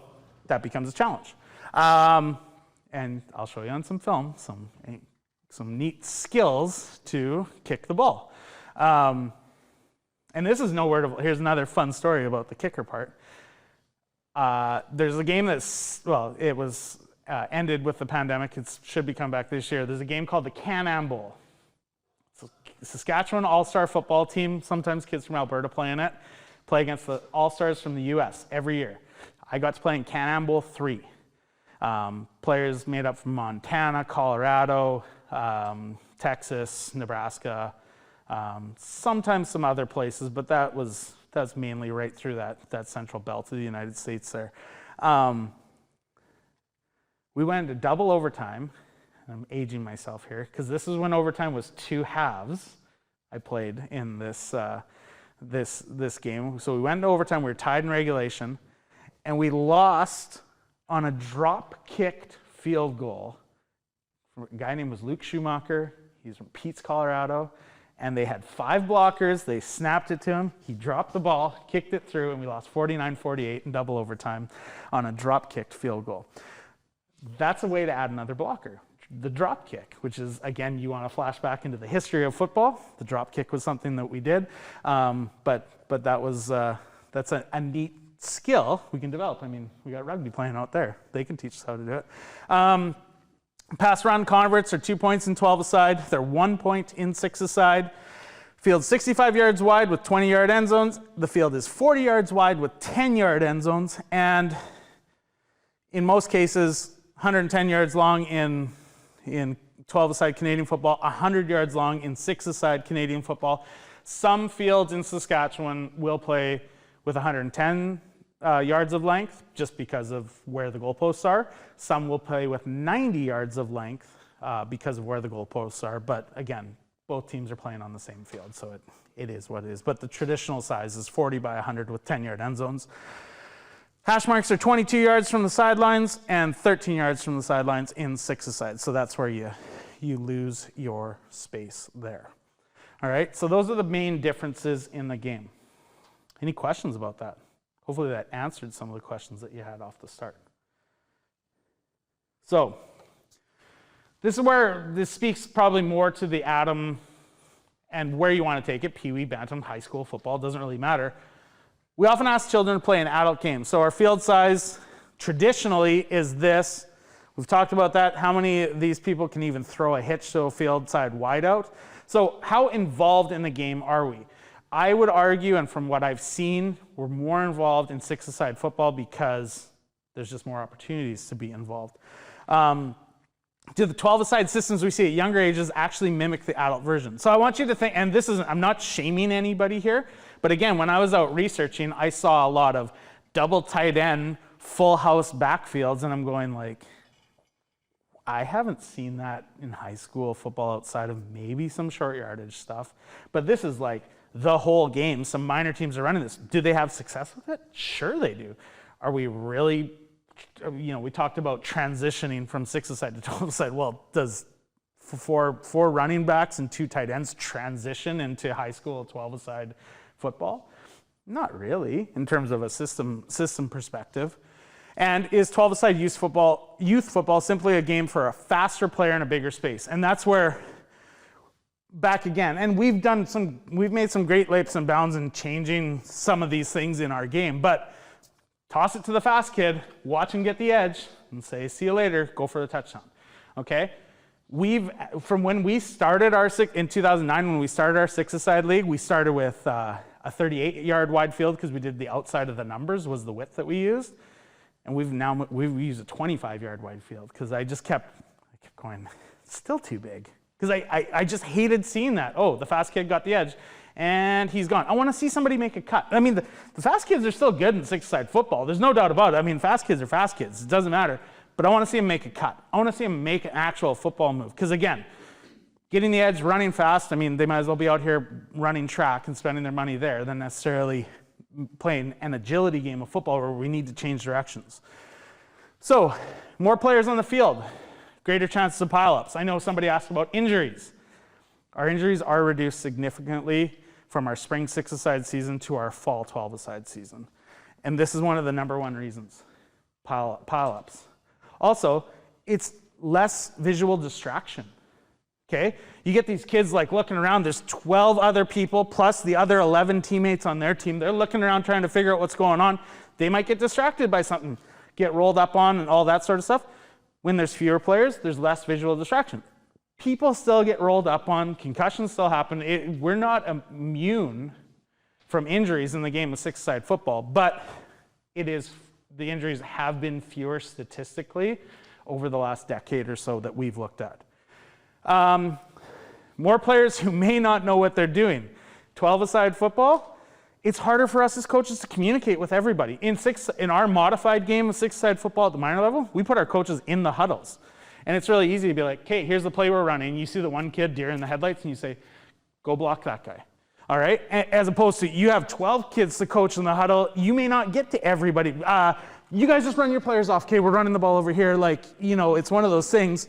that becomes a challenge. And I'll show you on some film some neat skills to kick the ball. And this is nowhere to, here's another fun story about the kicker part. There's a game that's, well, it was ended with the pandemic. It should be coming back this year. There's a game called the Can-Am Bowl. It's a Saskatchewan all-star football team. Sometimes kids from Alberta play in it. Play against the all-stars from the US every year. I got to play in Can-Am Bowl 3. Players made up from Montana, Colorado, Texas, Nebraska, sometimes some other places, but that's mainly right through that central belt of the United States there. We went into double overtime. I'm aging myself here because this is when overtime was 2 halves. I played in this game. So we went into overtime. We were tied in regulation, and we lost on a drop-kicked field goal. A guy named was Luke Schumacher. He's from Peets, Colorado. And they had 5 blockers. They snapped it to him. He dropped the ball, kicked it through, and we lost 49-48 in double overtime on a drop-kicked field goal. That's a way to add another blocker, the drop kick, which is, again, you want to flash back into the history of football. The drop kick was something that we did, but that was that's a neat skill we can develop. I mean, we got rugby playing out there. They can teach us how to do it. Pass run converts are 2 points in 12-a-side. They're 1 point in 6-a-side. Field 65 yards wide with 20-yard end zones. The field is 40 yards wide with 10-yard end zones. And in most cases, 110 yards long in 12-a-side Canadian football, 100 yards long in 6-a-side Canadian football. Some fields in Saskatchewan will play with 110 yards of length just because of where the goalposts are. Some will play with 90 yards of length because of where the goalposts are. But again, both teams are playing on the same field, so it is what it is. But the traditional size is 40 by 100 with 10-yard end zones. Hash marks are 22 yards from the sidelines and 13 yards from the sidelines in 6-a-side. So that's where you lose your space there. All right, so those are the main differences in the game. Any questions about that? Hopefully that answered some of the questions that you had off the start. So this is where this speaks probably more to the atom and where you want to take it. Pee-wee, bantam, high school football, doesn't really matter. We often ask children to play an adult game. So our field size traditionally is this. We've talked about that. How many of these people can even throw a hitch to a field side wide out? So how involved in the game are we? I would argue, and from what I've seen, we're more involved in 6-a-side football because there's just more opportunities to be involved. Do the 12-a-side systems we see at younger ages actually mimic the adult version? So I want you to think, and this isn't, I'm not shaming anybody here, but again, when I was out researching, I saw a lot of double tight end, full house backfields, and I'm going like, I haven't seen that in high school football outside of maybe some short yardage stuff, but this is like the whole game. Some minor teams are running this. Do they have success with it? Sure they do. Are we really, we talked about transitioning from 6-a-side to 12-a-side. Well, does four running backs and 2 tight ends transition into high school 12-a-side football? Not really, in terms of a system perspective. And is 12-a-side youth football simply a game for a faster player in a bigger space? And that's where, back again, and we've made some great leaps and bounds in changing some of these things in our game, but toss it to the fast kid, watch him get the edge, and say, see you later, go for the touchdown, okay? from when we started in 2009, when we started our six-a-side league, we started with a 38-yard wide field because we did the outside of the numbers was the width that we used. And we've used a 25-yard wide field because I kept going, it's still too big. Because I just hated seeing that. Oh, the fast kid got the edge and he's gone. I want to see somebody make a cut. I mean, the fast kids are still good in six-a-side football. There's no doubt about it. I mean, fast kids are fast kids. It doesn't matter. But I want to see them make a cut. I want to see them make an actual football move. Because again, getting the edge, running fast, I mean, they might as well be out here running track and spending their money there than necessarily playing an agility game of football where we need to change directions. So, more players on the field, greater chances of pileups. I know somebody asked about injuries. Our injuries are reduced significantly from our spring six-a-side season to our fall 12-a-side season. And this is one of the number one reasons, pileups. Also, it's less visual distraction, okay? You get these kids like looking around, there's 12 other people plus the other 11 teammates on their team. They're looking around trying to figure out what's going on. They might get distracted by something, get rolled up on and all that sort of stuff. When there's fewer players, there's less visual distraction. People still get rolled up on, concussions still happen. We're not immune from injuries in the game of six-a-side football, but the injuries have been fewer statistically over the last decade or so that we've looked at. More players who may not know what they're doing. 12-a-side football, it's harder for us as coaches to communicate with everybody. In our modified game of six-a-side football at the minor level, we put our coaches in the huddles. And it's really easy to be like, okay, here's the play we're running. You see the one kid deer in the headlights and you say, go block that guy. All right? As opposed to you have 12 kids to coach in the huddle. You may not get to everybody. You guys just run your players off. Okay, we're running the ball over here. Like, it's one of those things.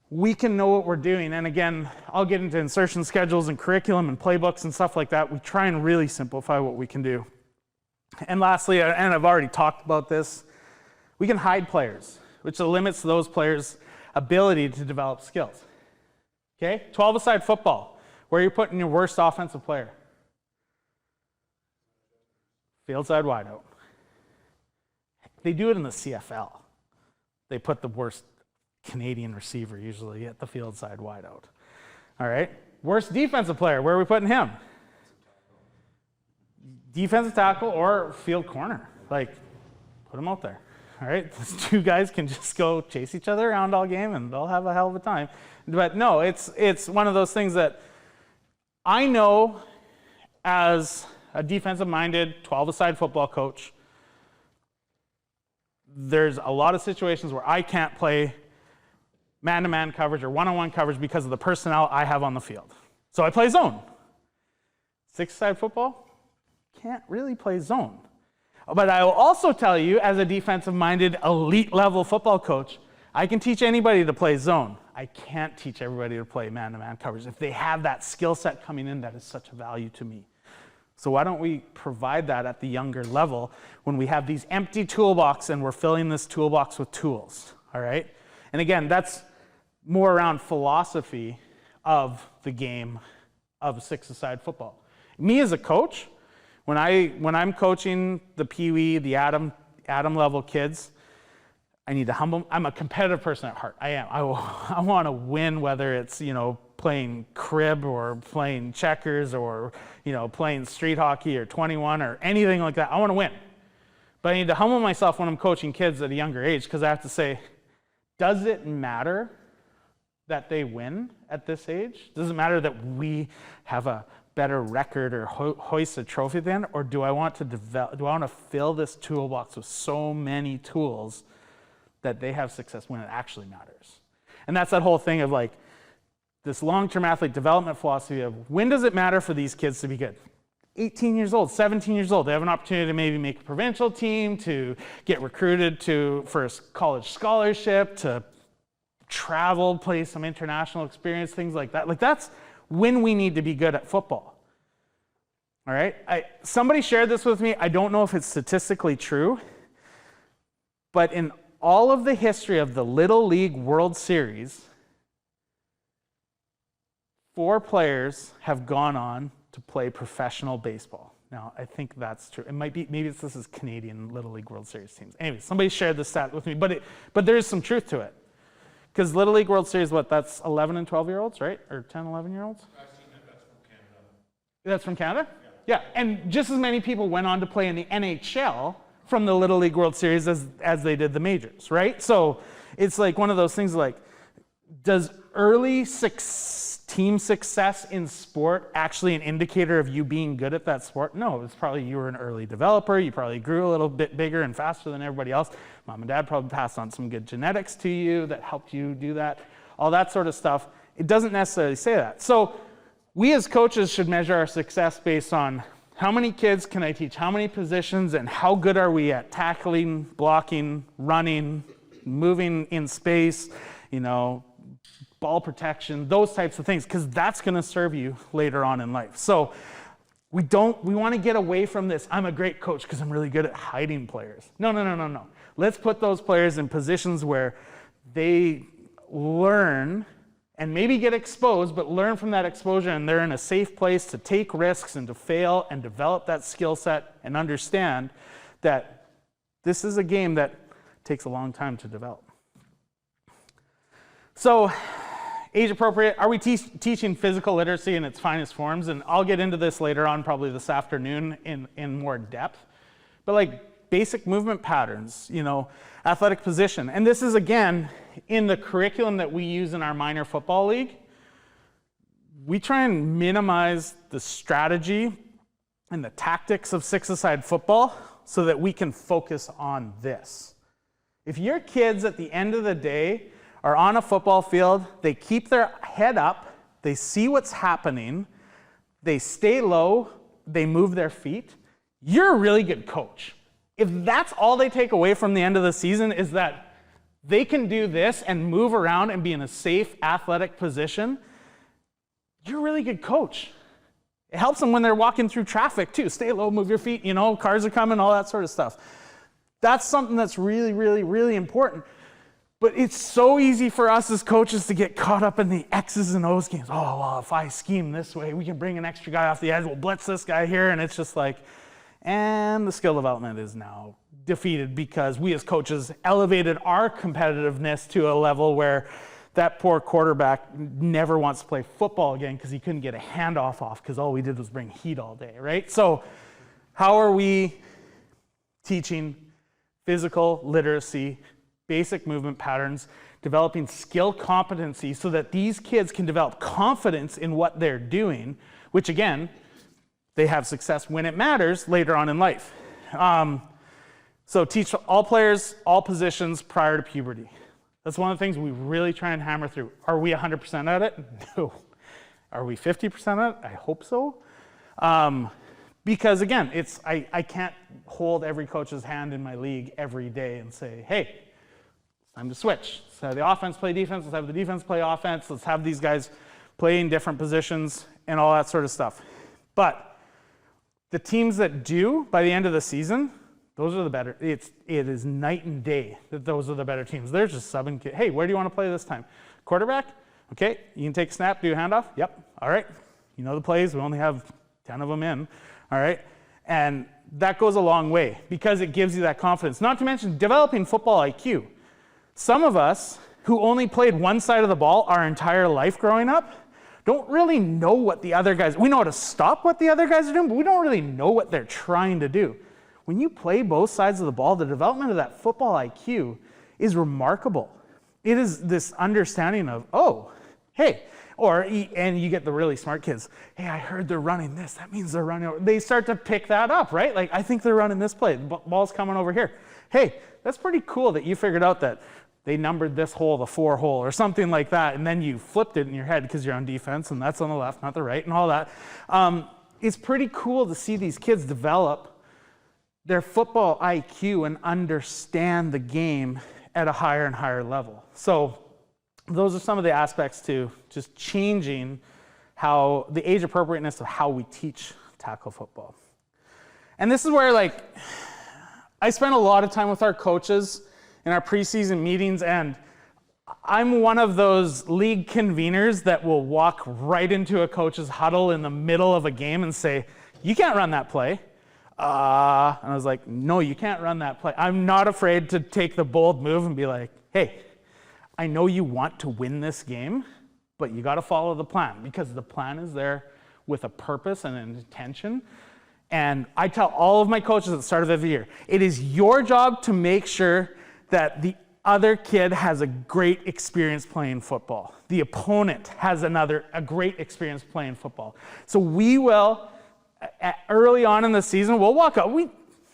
We can know what we're doing. And again, I'll get into insertion schedules and curriculum and playbooks and stuff like that. We try and really simplify what we can do. And lastly, and I've already talked about this, we can hide players, which limits those players' ability to develop skills. Okay? 12-a-side football, where you're putting your worst offensive player. Field side wideout. They do it in the CFL. They put the worst Canadian receiver usually at the field side wideout. All right? Worst defensive player, where are we putting him? Defensive tackle or field corner. Like, put him out there. All right? These two guys can just go chase each other around all game and they'll have a hell of a time. But no, it's one of those things that I know as a defensive-minded 12-a-side football coach, there's a lot of situations where I can't play man-to-man coverage or one-on-one coverage because of the personnel I have on the field. So I play zone. Six-a-side football, can't really play zone. But I will also tell you, as a defensive-minded, elite-level football coach, I can teach anybody to play zone. I can't teach everybody to play man-to-man coverage. If they have that skill set coming in, that is such a value to me. So why don't we provide that at the younger level when we have these empty toolbox and we're filling this toolbox with tools, all right? And again, that's more around philosophy of the game of six-a-side football. Me as a coach, when I'm coaching the Pee-wee, the Adam level kids, I need to humble. I'm a competitive person at heart. I am. I want to win, whether it's playing crib or playing checkers or playing street hockey or 21 or anything like that. I want to win, but I need to humble myself when I'm coaching kids at a younger age because I have to say, does it matter that they win at this age? Does it matter that we have a better record or hoist a trophy at the end, or do I want to fill this toolbox with so many tools that they have success when it actually matters? And that's that whole thing of like this long-term athlete development philosophy of when does it matter for these kids to be good? 18 years old, 17 years old, they have an opportunity to maybe make a provincial team, to get recruited for a college scholarship, to travel, play some international experience, things like that. Like that's when we need to be good at football. All right? Somebody shared this with me. I don't know if it's statistically true, but in all of the history of the Little League World Series, 4 players have gone on to play professional baseball. Now, I think that's true. It might be, maybe this is Canadian Little League World Series teams. Anyway, somebody shared this stat with me, but there is some truth to it. Because Little League World Series, that's 11 and 12-year-olds, right? Or 10, 11-year-olds? I've seen that's from Canada. That's from Canada? Yeah, and just as many people went on to play in the NHL from the Little League World Series as they did the majors, right? So it's like one of those things like, does early team success in sport actually an indicator of you being good at that sport? No, it's probably you were an early developer, you probably grew a little bit bigger and faster than everybody else. Mom and dad probably passed on some good genetics to you that helped you do that, all that sort of stuff. It doesn't necessarily say that. So we as coaches should measure our success based on how many kids can I teach, how many positions, and how good are we at tackling, blocking, running, moving in space, ball protection, those types of things, because that's going to serve you later on in life. So we want to get away from this, I'm a great coach because I'm really good at hiding players. No. Let's put those players in positions where they learn and maybe get exposed, but learn from that exposure, and they're in a safe place to take risks and to fail and develop that skill set and understand that this is a game that takes a long time to develop. So, age appropriate, are we teaching physical literacy in its finest forms? And I'll get into this later on, probably this afternoon in more depth. But like basic movement patterns, athletic position. And this is, again, in the curriculum that we use in our minor football league. We try and minimize the strategy and the tactics of six-a-side football so that we can focus on this. If your kids at the end of the day are on a football field, they keep their head up, they see what's happening, they stay low, they move their feet, you're a really good coach. If that's all they take away from the end of the season is that they can do this and move around and be in a safe athletic position, you're a really good coach. It helps them when they're walking through traffic too. Stay low, move your feet, cars are coming, all that sort of stuff. That's something that's really, really, really important. But it's so easy for us as coaches to get caught up in the X's and O's games. Oh, well, if I scheme this way, we can bring an extra guy off the edge, we'll blitz this guy here, and it's just like, and the skill development is now defeated because we as coaches elevated our competitiveness to a level where that poor quarterback never wants to play football again because he couldn't get a handoff off because all we did was bring heat all day, right? So how are we teaching physical literacy, basic movement patterns, developing skill competency so that these kids can develop confidence in what they're doing, which again, they have success when it matters later on in life. So teach all players, all positions prior to puberty. That's one of the things we really try and hammer through. Are we 100% at it? No. Are we 50% at it? I hope so. Because again, I can't hold every coach's hand in my league every day and say, hey, it's time to switch. Let's have the offense play defense. Let's have the defense play offense. Let's have these guys play in different positions and all that sort of stuff. But the teams that do by the end of the season, those are the better. It is night and day that those are the better teams. They're just subbing. Hey, where do you want to play this time? Quarterback? Okay, you can take a snap, do a handoff? Yep, all right. You know the plays. We only have 10 of them in, all right? And that goes a long way because it gives you that confidence. Not to mention developing football IQ. Some of us who only played one side of the ball our entire life growing up don't really know what the other guys, we know how to stop what the other guys are doing, but we don't really know what they're trying to do. When you play both sides of the ball, the development of that football IQ is remarkable. It is this understanding of, oh, hey, and you get the really smart kids, hey, I heard they're running this, that means they're running over. They start to pick that up, right? Like, I think they're running this play, the ball's coming over here. Hey, that's pretty cool that you figured out that they numbered this hole the 4 hole or something like that, and then you flipped it in your head because you're on defense, and that's on the left, not the right, and all that. It's pretty cool to see these kids develop their football IQ and understand the game at a higher and higher level. So those are some of the aspects to just changing how the age appropriateness of how we teach tackle football. And this is where, like, I spend a lot of time with our coaches in our preseason meetings, and I'm one of those league conveners that will walk right into a coach's huddle in the middle of a game and say, you can't run that play. And I was like, no, you can't run that play. I'm not afraid to take the bold move and be like, hey, I know you want to win this game, but you got to follow the plan because the plan is there with a purpose and an intention. And I tell all of my coaches at the start of every year, it is your job to make sure that the other kid has a great experience playing football. The opponent has a great experience playing football. So we will, early on in the season, we'll walk up.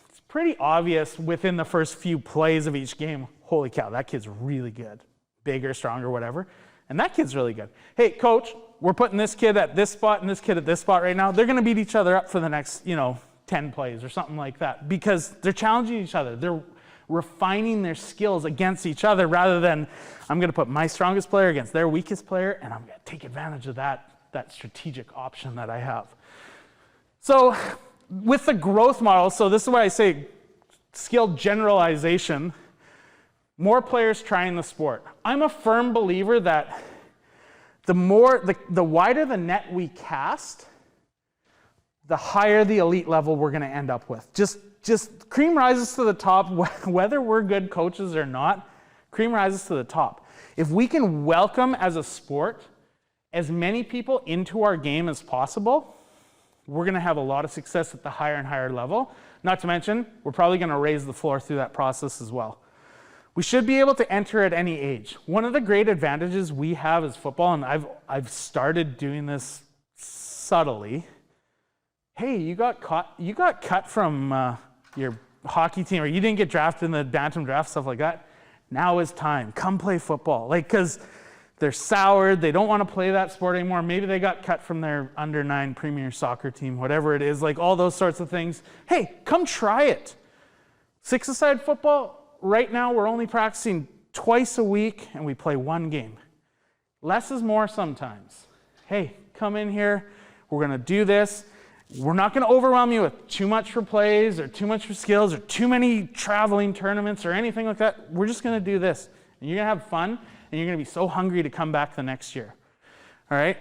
It's pretty obvious within the first few plays of each game, holy cow, that kid's really good. Bigger, stronger, whatever. And that kid's really good. Hey, coach, we're putting this kid at this spot and this kid at this spot right now. They're going to beat each other up for the next, 10 plays or something like that because they're challenging each other. They're refining their skills against each other rather than I'm going to put my strongest player against their weakest player and I'm going to take advantage of that strategic option that I have. So with the growth model, so this is why I say skill generalization, more players trying the sport. I'm a firm believer that the wider the net we cast, the higher the elite level we're going to end up with. Just cream rises to the top, whether we're good coaches or not, cream rises to the top. If we can welcome as a sport as many people into our game as possible, we're going to have a lot of success at the higher and higher level. Not to mention, we're probably going to raise the floor through that process as well. We should be able to enter at any age. One of the great advantages we have as football, and I've started doing this subtly. Hey, you got cut from your hockey team, or you didn't get drafted in the Bantam draft, stuff like that. Now is time. Come play football. Because they're soured, they don't want to play that sport anymore. Maybe they got cut from their under-9 premier soccer team, whatever it is, all those sorts of things. Hey, come try it. Six-a-side football, right now we're only practicing twice a week and we play one game. Less is more sometimes. Hey, come in here, we're going to do this. We're not going to overwhelm you with too much for plays or too much for skills or too many traveling tournaments or anything like that. We're just going to do this. And you're going to have fun and you're going to be so hungry to come back the next year. All right?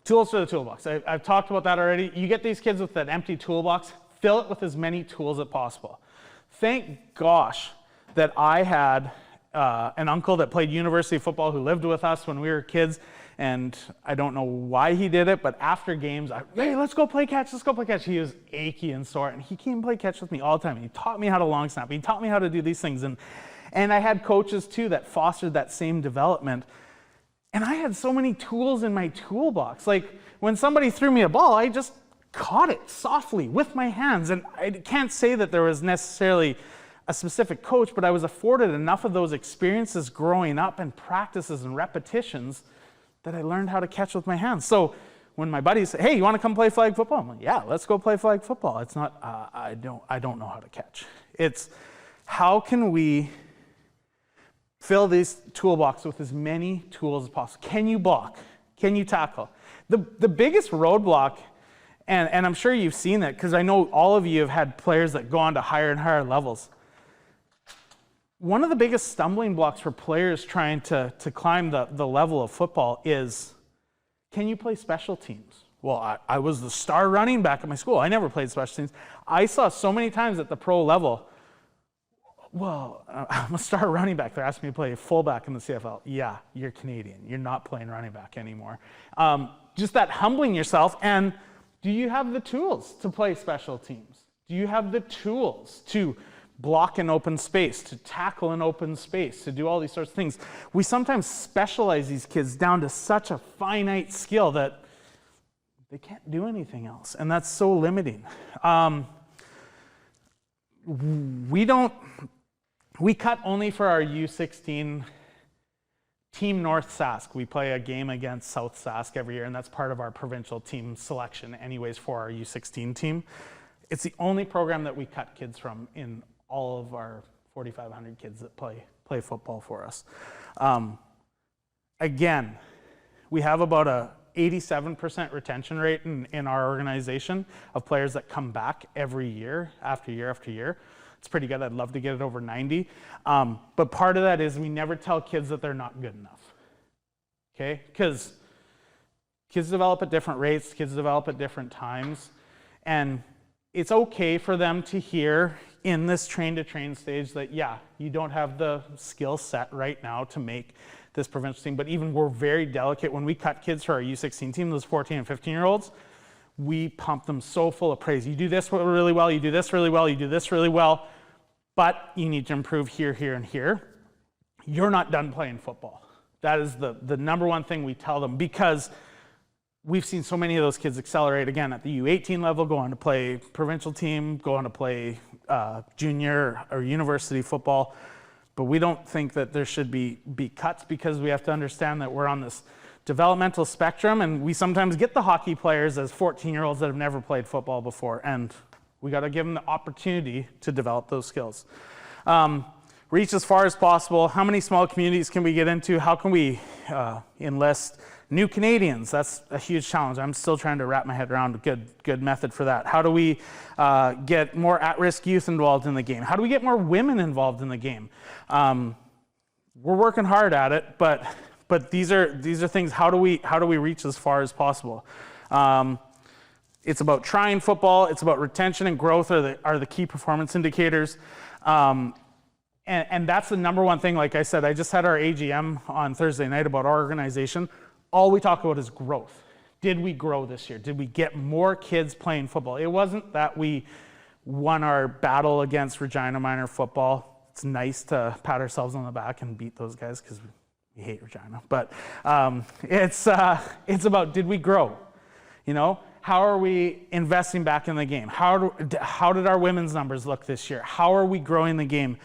Tools for the toolbox. I've talked about that already. You get these kids with that empty toolbox, fill it with as many tools as possible. Thank gosh that I had an uncle that played university football who lived with us when we were kids. And I don't know why he did it, but after games, hey, let's go play catch, let's go play catch. He was achy and sore, and he came and play catch with me all the time. He taught me how to long snap. He taught me how to do these things. And I had coaches, too, that fostered that same development. And I had so many tools in my toolbox. When somebody threw me a ball, I just caught it softly with my hands. And I can't say that there was necessarily a specific coach, but I was afforded enough of those experiences growing up and practices and repetitions that I learned how to catch with my hands. So when my buddies say, hey, you want to come play flag football? I'm like, yeah, let's go play flag football. It's not, I don't know how to catch. It's how can we fill this toolbox with as many tools as possible? Can you block? Can you tackle? The biggest roadblock, and I'm sure you've seen it because I know all of you have had players that go on to higher and higher levels. One of the biggest stumbling blocks for players trying to climb the level of football is, can you play special teams? Well, I was the star running back at my school. I never played special teams. I saw so many times at the pro level, well, I'm a star running back. They're asking me to play fullback in the CFL. Yeah, you're Canadian. You're not playing running back anymore. Just that humbling yourself. And do you have the tools to play special teams? Do you have the tools to block an open space, to tackle an open space, to do all these sorts of things? We sometimes specialize these kids down to such a finite skill that they can't do anything else, and that's so limiting. We cut only for our U16 Team North Sask. We play a game against South Sask every year, and that's part of our provincial team selection anyways for our U16 team. It's the only program that we cut kids from in all of our 4,500 kids that play football for us. Again, we have about a 87% retention rate in our organization of players that come back every year after year after year. It's pretty good. I'd love to get it over 90. But part of that is we never tell kids that they're not good enough. Okay? Because kids develop at different rates, kids develop at different times, and it's okay for them to hear in this train-to-train stage that, yeah, you don't have the skill set right now to make this provincial team, but even we're very delicate. When we cut kids for our U16 team, those 14 and 15-year-olds, we pump them so full of praise. You do this really well, you do this really well, you do this really well, but you need to improve here, here, and here. You're not done playing football. That is the number one thing we tell them, because we've seen so many of those kids accelerate again at the U18 level, go on to play provincial team, go on to play junior or university football. But we don't think that there should be cuts, because we have to understand that we're on this developmental spectrum, and we sometimes get the hockey players as 14-year-olds that have never played football before, and we got to give them the opportunity to develop those skills. Reach as far as possible. How many small communities can we get into? How can we enlist new Canadians? That's a huge challenge. I'm still trying to wrap my head around a good method for that. How do we get more at-risk youth involved in the game? How do we get more women involved in the game? We're working hard at it, but these are things. How do we reach as far as possible? It's about trying football. It's about retention and growth are the key performance indicators. And that's the number one thing. Like I said, I just had our AGM on Thursday night about our organization. All we talk about is growth. Did we grow this year? Did we get more kids playing football? It wasn't that we won our battle against Regina Minor football. It's nice to pat ourselves on the back and beat those guys because we hate Regina. But it's about, did we grow? You know, how are we investing back in the game? How did our women's numbers look this year? How are we growing the game?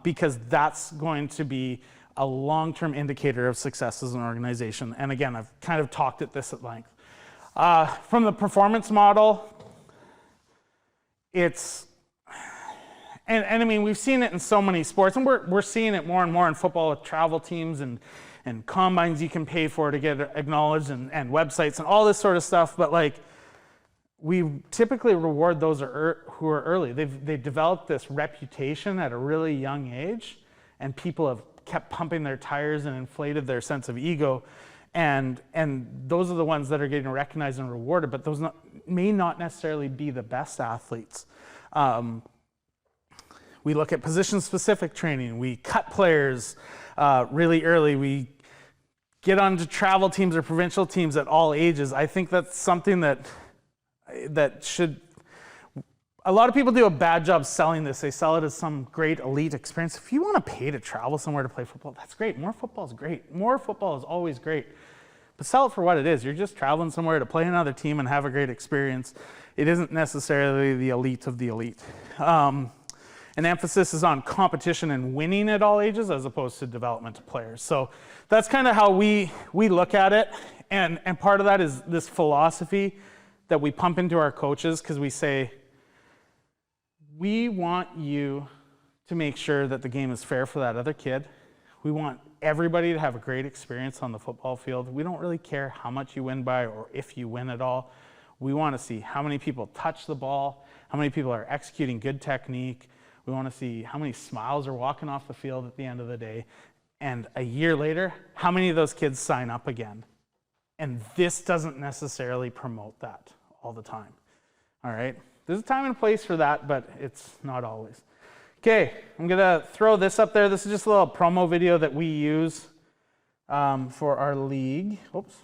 Because that's going to be a long-term indicator of success as an organization. And again, I've kind of talked at this at length. From the performance model, it's, and I mean, we've seen it in so many sports, and we're seeing it more and more in football with travel teams and combines you can pay for to get acknowledged, and websites and all this sort of stuff. But like, we typically reward those who are early. They've developed this reputation at a really young age, and people have kept pumping their tires and inflated their sense of ego, and those are the ones that are getting recognized and rewarded, but those may not necessarily be the best athletes. We look at position-specific training. We cut players really early. We get onto travel teams or provincial teams at all ages. I think that's something that should, a lot of people do a bad job selling this. They sell it as some great elite experience. If you want to pay to travel somewhere to play football, that's great. More football is great. More football is always great. But sell it for what it is. You're just traveling somewhere to play another team and have a great experience. It isn't necessarily the elite of the elite. An emphasis is on competition and winning at all ages as opposed to development of players. So that's kind of how we look at it. And part of that is this philosophy that we pump into our coaches, because we say, we want you to make sure that the game is fair for that other kid. We want everybody to have a great experience on the football field. We don't really care how much you win by or if you win at all. We want to see how many people touch the ball, how many people are executing good technique. We want to see how many smiles are walking off the field at the end of the day. And a year later, how many of those kids sign up again? And this doesn't necessarily promote that all the time. All right? There's a time and a place for that, but it's not always. Okay, I'm gonna throw this up there. This is just a little promo video that we use for our league. Oops.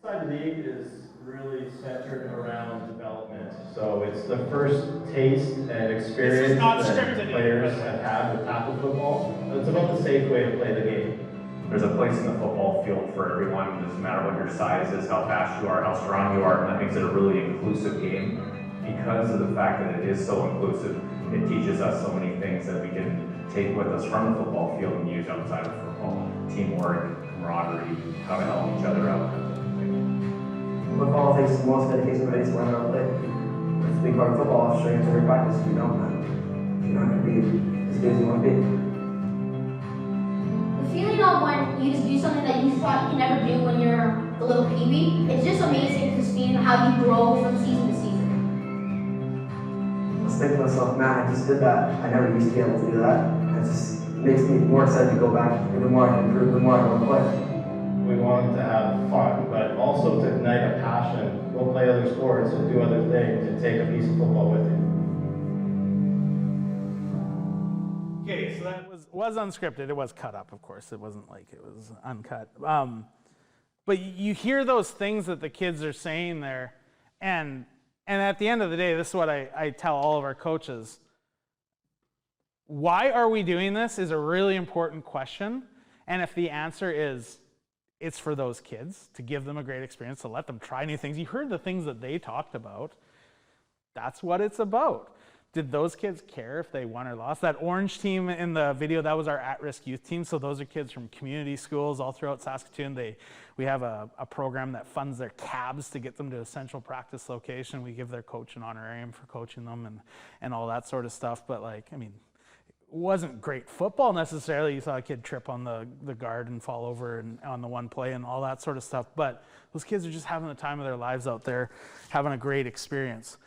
Inside League is really centered around development. So it's the first taste and experience that players have had with tackle football. It's about the safe way to play the game. There's a place in the football field for everyone. It doesn't matter what your size is, how fast you are, how strong you are, and that makes it a really inclusive game. Because of the fact that it is so inclusive, it teaches us so many things that we can take with us from the football field and use outside of football. Teamwork, camaraderie, how to help each other out. Football takes the most dedication, but it's learn how to play. It's a big part of football, straight into every practice. You're not going to be as good as you want to be. The feeling of when you just do something that you thought you could never do when you're a little peewee, it's just amazing to see how you grow from season to season. I was thinking to myself, man, I just did that. I never used to be able to do that. It just makes me more excited to go back. The more I can improve, the more I want to play. We want to have fun, but also to ignite a passion, go play other sports and do other things and take a piece of football with you. Okay, so that was unscripted. It was cut up, of course. It wasn't like it was uncut. But you hear those things that the kids are saying there, and at the end of the day, this is what I tell all of our coaches. Why are we doing this is a really important question. And if the answer is it's for those kids, to give them a great experience, to let them try new things. You heard the things that they talked about. That's what it's about. Did those kids care if they won or lost? That orange team in the video, that was our at-risk youth team. So those are kids from community schools all throughout Saskatoon. We have a program that funds their cabs to get them to a central practice location. We give their coach an honorarium for coaching them and all that sort of stuff. But like, I mean, it wasn't great football necessarily. You saw a kid trip on the guard and fall over and on the one play and all that sort of stuff. But those kids are just having the time of their lives out there, having a great experience.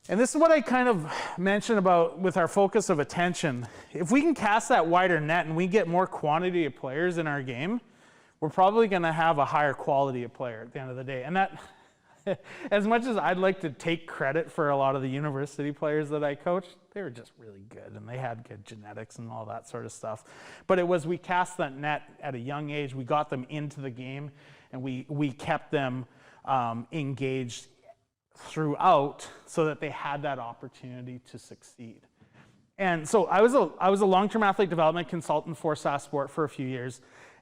And this is what I kind of mentioned about with our focus of attention. If we can cast that wider net and we get more quantity of players in our game, we're probably going to have a higher quality of player at the end of the day. And that, as much as I'd like to take credit for a lot of the university players that I coached, they were just really good and they had good genetics and all that sort of stuff. But it was, we cast that net at a young age, we got them into the game, and we kept them engaged throughout so that they had that opportunity to succeed. And so I was a long-term athlete development consultant for SAS Sport for a few years,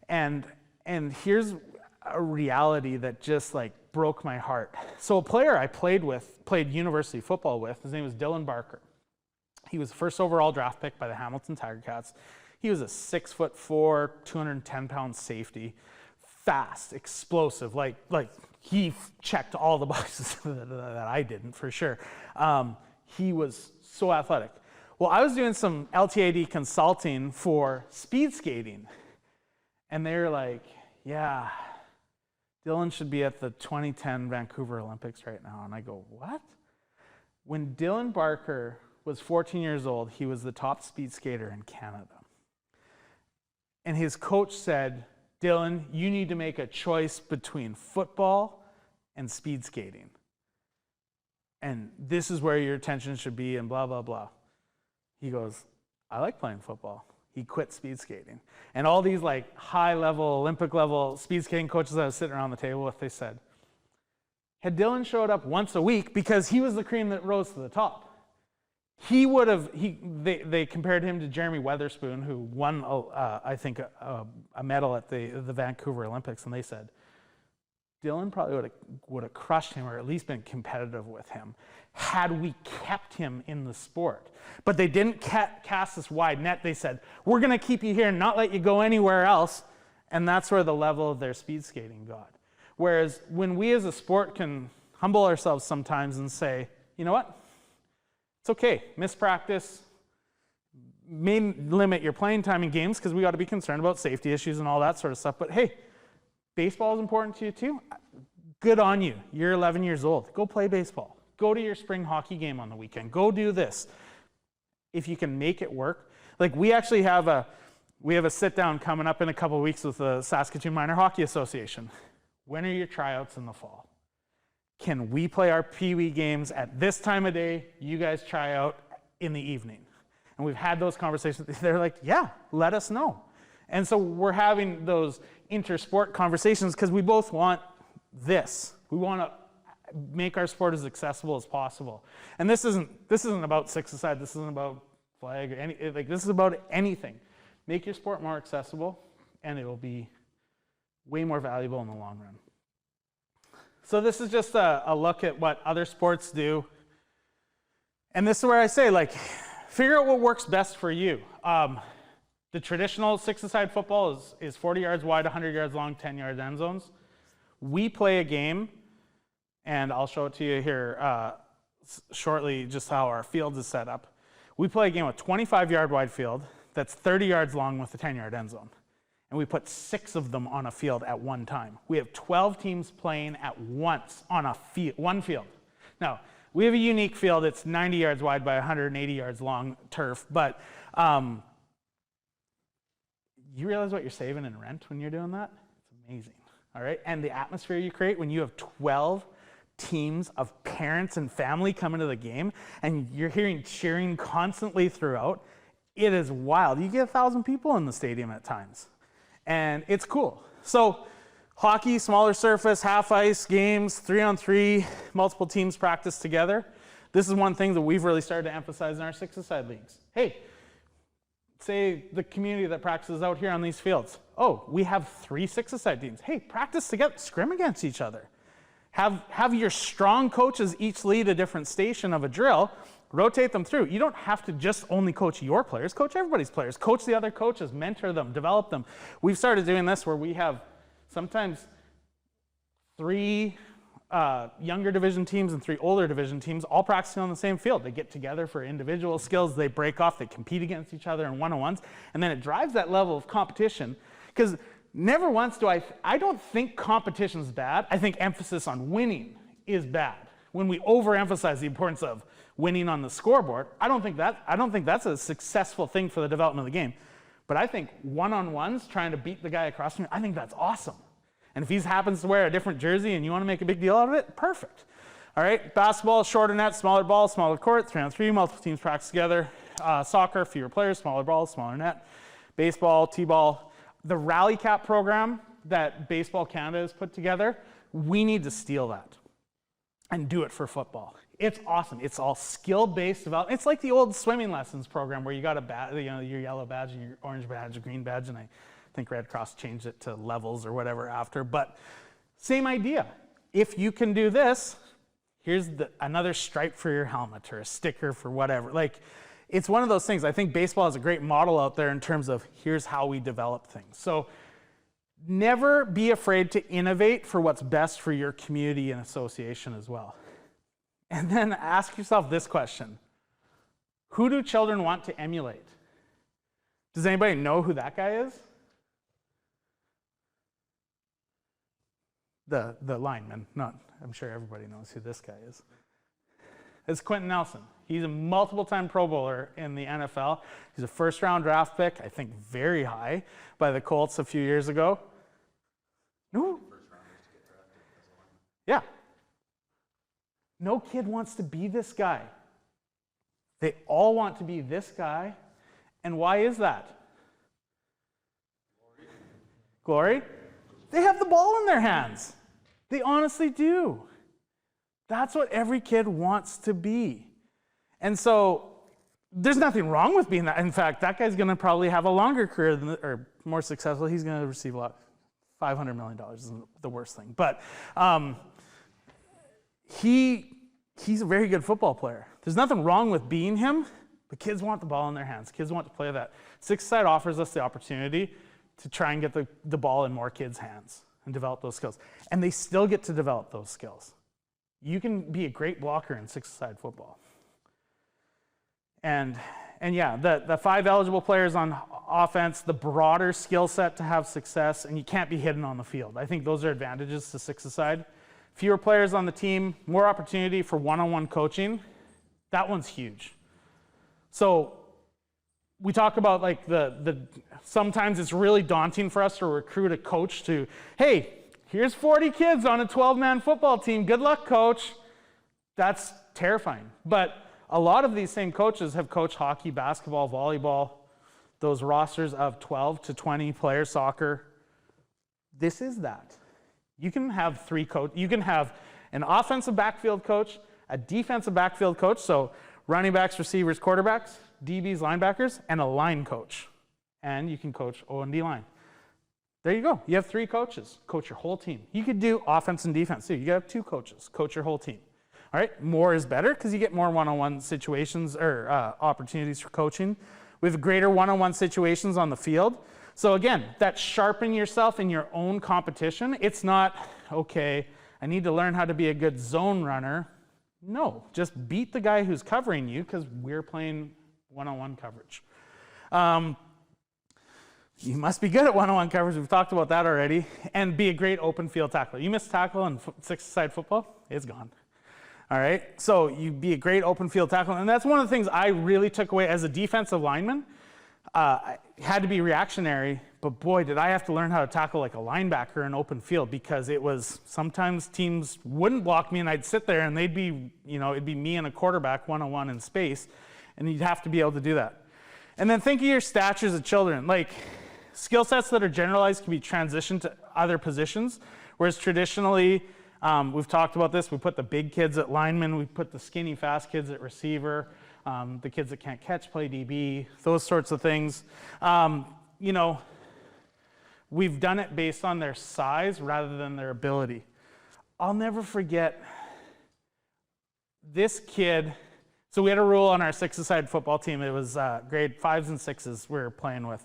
and here's a reality that just like broke my heart. So a player I played university football with, his name was Dylan Barker. He was the first overall draft pick by the Hamilton Tiger Cats. He was a 6'4", 210-pound safety, fast, explosive, like he checked all the boxes that I didn't, for sure. He was so athletic. Well, I was doing some LTAD consulting for speed skating, and they were like, yeah, Dylan should be at the 2010 Vancouver Olympics right now. And I go, what? When Dylan Barker was 14 years old, he was the top speed skater in Canada. And his coach said, Dylan, you need to make a choice between football and speed skating. And this is where your attention should be and blah, blah, blah. He goes, I like playing football. He quit speed skating. And all these like high-level, Olympic-level speed skating coaches that I was sitting around the table with, they said, had Dylan showed up once a week, because he was the cream that rose to the top, he would have, they compared him to Jeremy Weatherspoon, who won, I think, a medal at the Vancouver Olympics, and they said, Dylan probably would have crushed him, or at least been competitive with him, had we kept him in the sport. But they didn't cast this wide net. They said, we're going to keep you here and not let you go anywhere else, and that's where the level of their speed skating got. Whereas when we as a sport can humble ourselves sometimes and say, you know what? It's okay, miss practice, may limit your playing time in games because we got to be concerned about safety issues and all that sort of stuff. But hey, baseball is important to you too. Good on you. You're 11 years old. Go play baseball. Go to your spring hockey game on the weekend. Go do this. If you can make it work. Like we actually have a sit down coming up in a couple of weeks with the Saskatoon Minor Hockey Association. When are your tryouts in the fall? Can we play our Pee-wee games at this time of day? You guys try out in the evening. And we've had those conversations. They're like, yeah, let us know. And so we're having those inter-sport conversations because we both want this. We want to make our sport as accessible as possible. And this isn't about six-a-side. This isn't about flag or any, like this is about anything. Make your sport more accessible, and it will be way more valuable in the long run. So this is just a look at what other sports do. And this is where I say, like, figure out what works best for you. The traditional six-a-side football is 40 yards wide, 100 yards long, 10-yard end zones. We play a game, and I'll show it to you here shortly, just how our field is set up. We play a game with 25-yard wide field that's 30 yards long with a 10-yard end zone. And we put 6 of them on a field at one time. We have 12 teams playing at once on a one field. Now, we have a unique field. It's 90 yards wide by 180 yards long turf, but you realize what you're saving in rent when you're doing that? It's amazing, all right? And the atmosphere you create when you have 12 teams of parents and family coming to the game, and you're hearing cheering constantly throughout, It is wild. You get 1,000 people in the stadium at times, and it's cool. So hockey, smaller surface, half ice games, 3-on-3, multiple teams practice together. This is one thing that we've really started to emphasize in our six-a-side leagues. Hey, say the community that practices out here on these fields. Oh, we have 3 six-a-side teams. Hey, practice together, scrim against each other. Have your strong coaches each lead a different station of a drill, rotate them through. You don't have to just only coach your players, coach everybody's players, coach the other coaches, mentor them, develop them. We've started doing this where we have sometimes 3 younger division teams and 3 older division teams all practicing on the same field. They get together for individual skills, they break off, they compete against each other in one-on-ones, and then it drives that level of competition, because never once do I don't think competition is bad. I think emphasis on winning is bad. When we overemphasize the importance of winning on the scoreboard, I don't think that's a successful thing for the development of the game. But I think one-on-ones, trying to beat the guy across from you, I think that's awesome. And if he happens to wear a different jersey and you want to make a big deal out of it, perfect. All right, basketball, shorter net, smaller ball, smaller court, 3-on-3, multiple teams practice together. Soccer, fewer players, smaller ball, smaller net. Baseball, t-ball. The Rally Cap program that Baseball Canada has put together, we need to steal that and do it for football. It's awesome. It's all skill-based development. It's like the old swimming lessons program where you got a badge, your yellow badge and your orange badge, green badge, and I think Red Cross changed it to levels or whatever after, but same idea. If you can do this, here's another stripe for your helmet or a sticker for whatever. Like, it's one of those things. I think baseball is a great model out there in terms of here's how we develop things. So never be afraid to innovate for what's best for your community and association as well. And then ask yourself this question. Who do children want to emulate? Does anybody know who that guy is? The lineman. I'm sure everybody knows who this guy is. It's Quentin Nelson. He's a multiple-time Pro Bowler in the NFL. He's a first-round draft pick, I think very high, by the Colts a few years ago. No. Yeah. No kid wants to be this guy. They all want to be this guy. And why is that? Glory? They have the ball in their hands. They honestly do. That's what every kid wants to be. And so there's nothing wrong with being that. In fact, that guy's going to probably have a longer career or more successful. He's going to receive a lot. $500 million isn't the worst thing. But he's a very good football player. There's nothing wrong with being him, but kids want the ball in their hands. Kids want to play that. Six-a-side offers us the opportunity to try and get the ball in more kids' hands and develop those skills. And they still get to develop those skills. You can be a great blocker in six-a-side football. And yeah, the 5 eligible players on offense, the broader skill set to have success, and you can't be hidden on the field. I think those are advantages to six-a-side. Fewer players on the team, more opportunity for one-on-one coaching. That one's huge. So we talk about like sometimes it's really daunting for us to recruit a coach to, hey, here's 40 kids on a 12-man football team. Good luck, coach. That's terrifying. But a lot of these same coaches have coached hockey, basketball, volleyball, those rosters of 12 to 20 players, soccer. This is that. You can have 3 coaches. You can have an offensive backfield coach, a defensive backfield coach, so running backs, receivers, quarterbacks, DBs, linebackers, and a line coach. And you can coach O&D line. There you go. You have 3 coaches. Coach your whole team. You could do offense and defense too. You have 2 coaches. Coach your whole team. All right, more is better because you get more one-on-one situations or opportunities for coaching. We have greater one-on-one situations on the field. So again, that sharpen yourself in your own competition. It's not, okay, I need to learn how to be a good zone runner. No, just beat the guy who's covering you because we're playing one-on-one coverage. You must be good at one-on-one coverage. We've talked about that already. And be a great open field tackler. You miss a tackle in six-a-side football, it's gone. All right, so you be a great open field tackle. And that's one of the things I really took away as a defensive lineman. I had to be reactionary, but boy, did I have to learn how to tackle like a linebacker in open field because it was sometimes teams wouldn't block me and I'd sit there and they'd be, it'd be me and a quarterback one-on-one in space and you'd have to be able to do that. And then think of your statures of children. Like, skill sets that are generalized can be transitioned to other positions, whereas traditionally, we've talked about this, we put the big kids at lineman, we put the skinny, fast kids at receiver, the kids that can't catch play DB, those sorts of things. You know, we've done it based on their size rather than their ability. I'll never forget this kid. So we had a rule on our six-a-side football team. It was grade 5s and 6s we were playing with.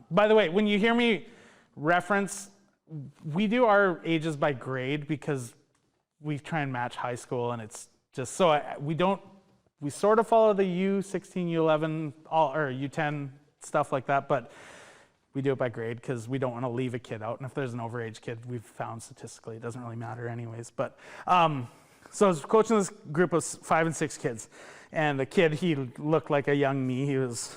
By the way, when you hear me reference, we do our ages by grade because we try and match high school, and it's just so we sort of follow the U16, U11, or U10 stuff like that, but we do it by grade because we don't want to leave a kid out. And if there's an overage kid, we've found statistically it doesn't really matter anyways. But so I was coaching this group of 5 and 6 kids, and the kid, he looked like a young me. He was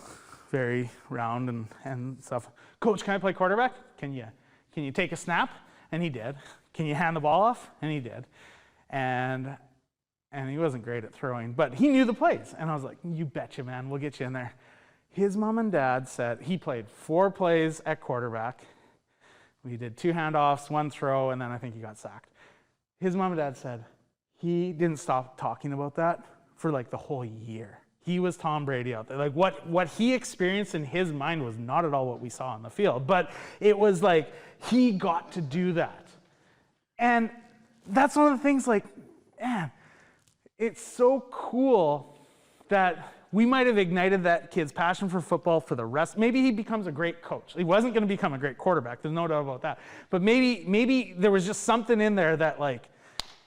very round and stuff. Coach, can I play quarterback? Can you take a snap? And he did. Can you hand the ball off? And he did. And he wasn't great at throwing, but he knew the plays. And I was like, you betcha, man, we'll get you in there. His mom and dad said he played 4 plays at quarterback. We did 2 handoffs, 1 throw, and then I think he got sacked. His mom and dad said he didn't stop talking about that for like the whole year. He was Tom Brady out there. Like what he experienced in his mind was not at all what we saw on the field, but it was like he got to do that. And that's one of the things, like, man, it's so cool that we might have ignited that kid's passion for football for the rest. Maybe he becomes a great coach. He wasn't going to become a great quarterback. There's no doubt about that. But maybe there was just something in there that, like,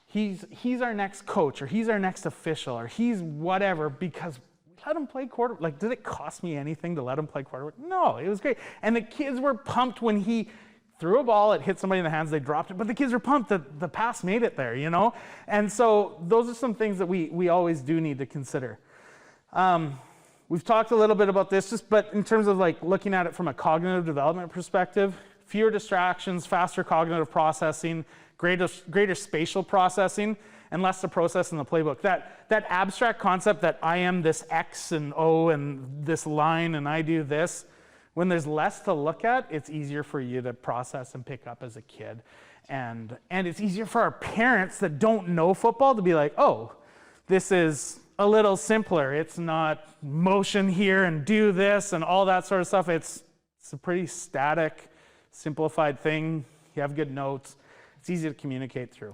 he's our next coach, or he's our next official, or he's whatever, because we let him play quarterback. Like, did it cost me anything to let him play quarterback? No, it was great. And the kids were pumped when he threw a ball, it hit somebody in the hands, they dropped it, but the kids were pumped that the pass made it there, you know? And so those are some things that we always do need to consider. We've talked a little bit about this, but in terms of like looking at it from a cognitive development perspective, fewer distractions, faster cognitive processing, greater spatial processing, and less to process in the playbook. That abstract concept that I am this X and O and this line and I do this, when there's less to look at, it's easier for you to process and pick up as a kid. And it's easier for our parents that don't know football to be like, oh, this is a little simpler. It's not motion here and do this and all that sort of stuff. It's a pretty static, simplified thing. You have good notes. It's easy to communicate through.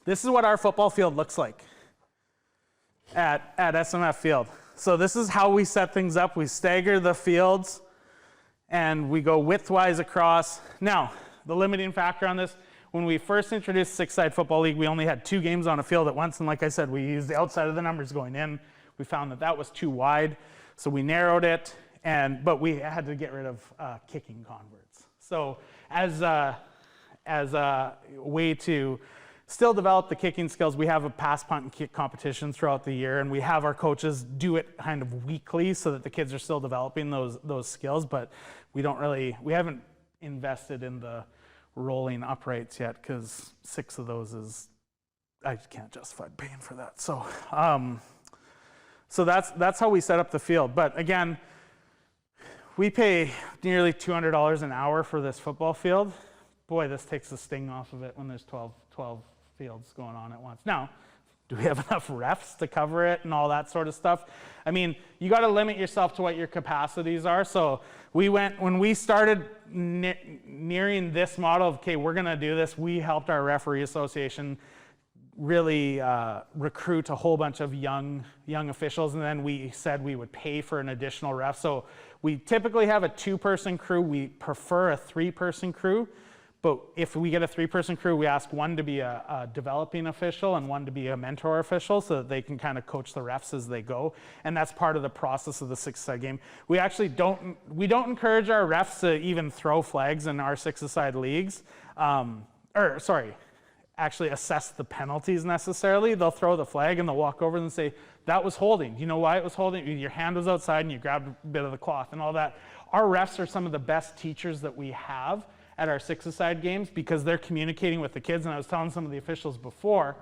This is what our football field looks like at SMF Field. So this is how we set things up. We stagger the fields and we go widthwise across. Now, the limiting factor on this, when we first introduced Six-Side Football League, we only had 2 games on a field at once. And like I said, we used the outside of the numbers going in. We found that was too wide. So we narrowed it, but we had to get rid of kicking converts. So as a way to still develop the kicking skills, we have a pass, punt, and kick competition throughout the year, and we have our coaches do it kind of weekly so that the kids are still developing those skills, but we haven't invested in the rolling uprights yet because 6 of those I can't justify paying for that. So that's how we set up the field. But again, we pay nearly $200 an hour for this football field. Boy, this takes the sting off of it when there's 12 fields going on at once. Now, do we have enough refs to cover it and all that sort of stuff? I mean, you got to limit yourself to what your capacities are. So when we started nearing this model of, okay, we're going to do this, we helped our referee association really recruit a whole bunch of young officials, and then we said we would pay for an additional ref. So we typically have a 2-person crew. We prefer a 3-person crew. But if we get a 3-person crew, we ask one to be a developing official and one to be a mentor official so that they can kind of coach the refs as they go. And that's part of the process of the 6-a-side game. We actually don't encourage our refs to even throw flags in our 6-a-side leagues. Actually assess the penalties necessarily. They'll throw the flag and they'll walk over and say, that was holding. Do you know why it was holding? Your hand was outside and you grabbed a bit of the cloth and all that. Our refs are some of the best teachers that we have at our 6-a-side games because they're communicating with the kids. And I was telling some of the officials before,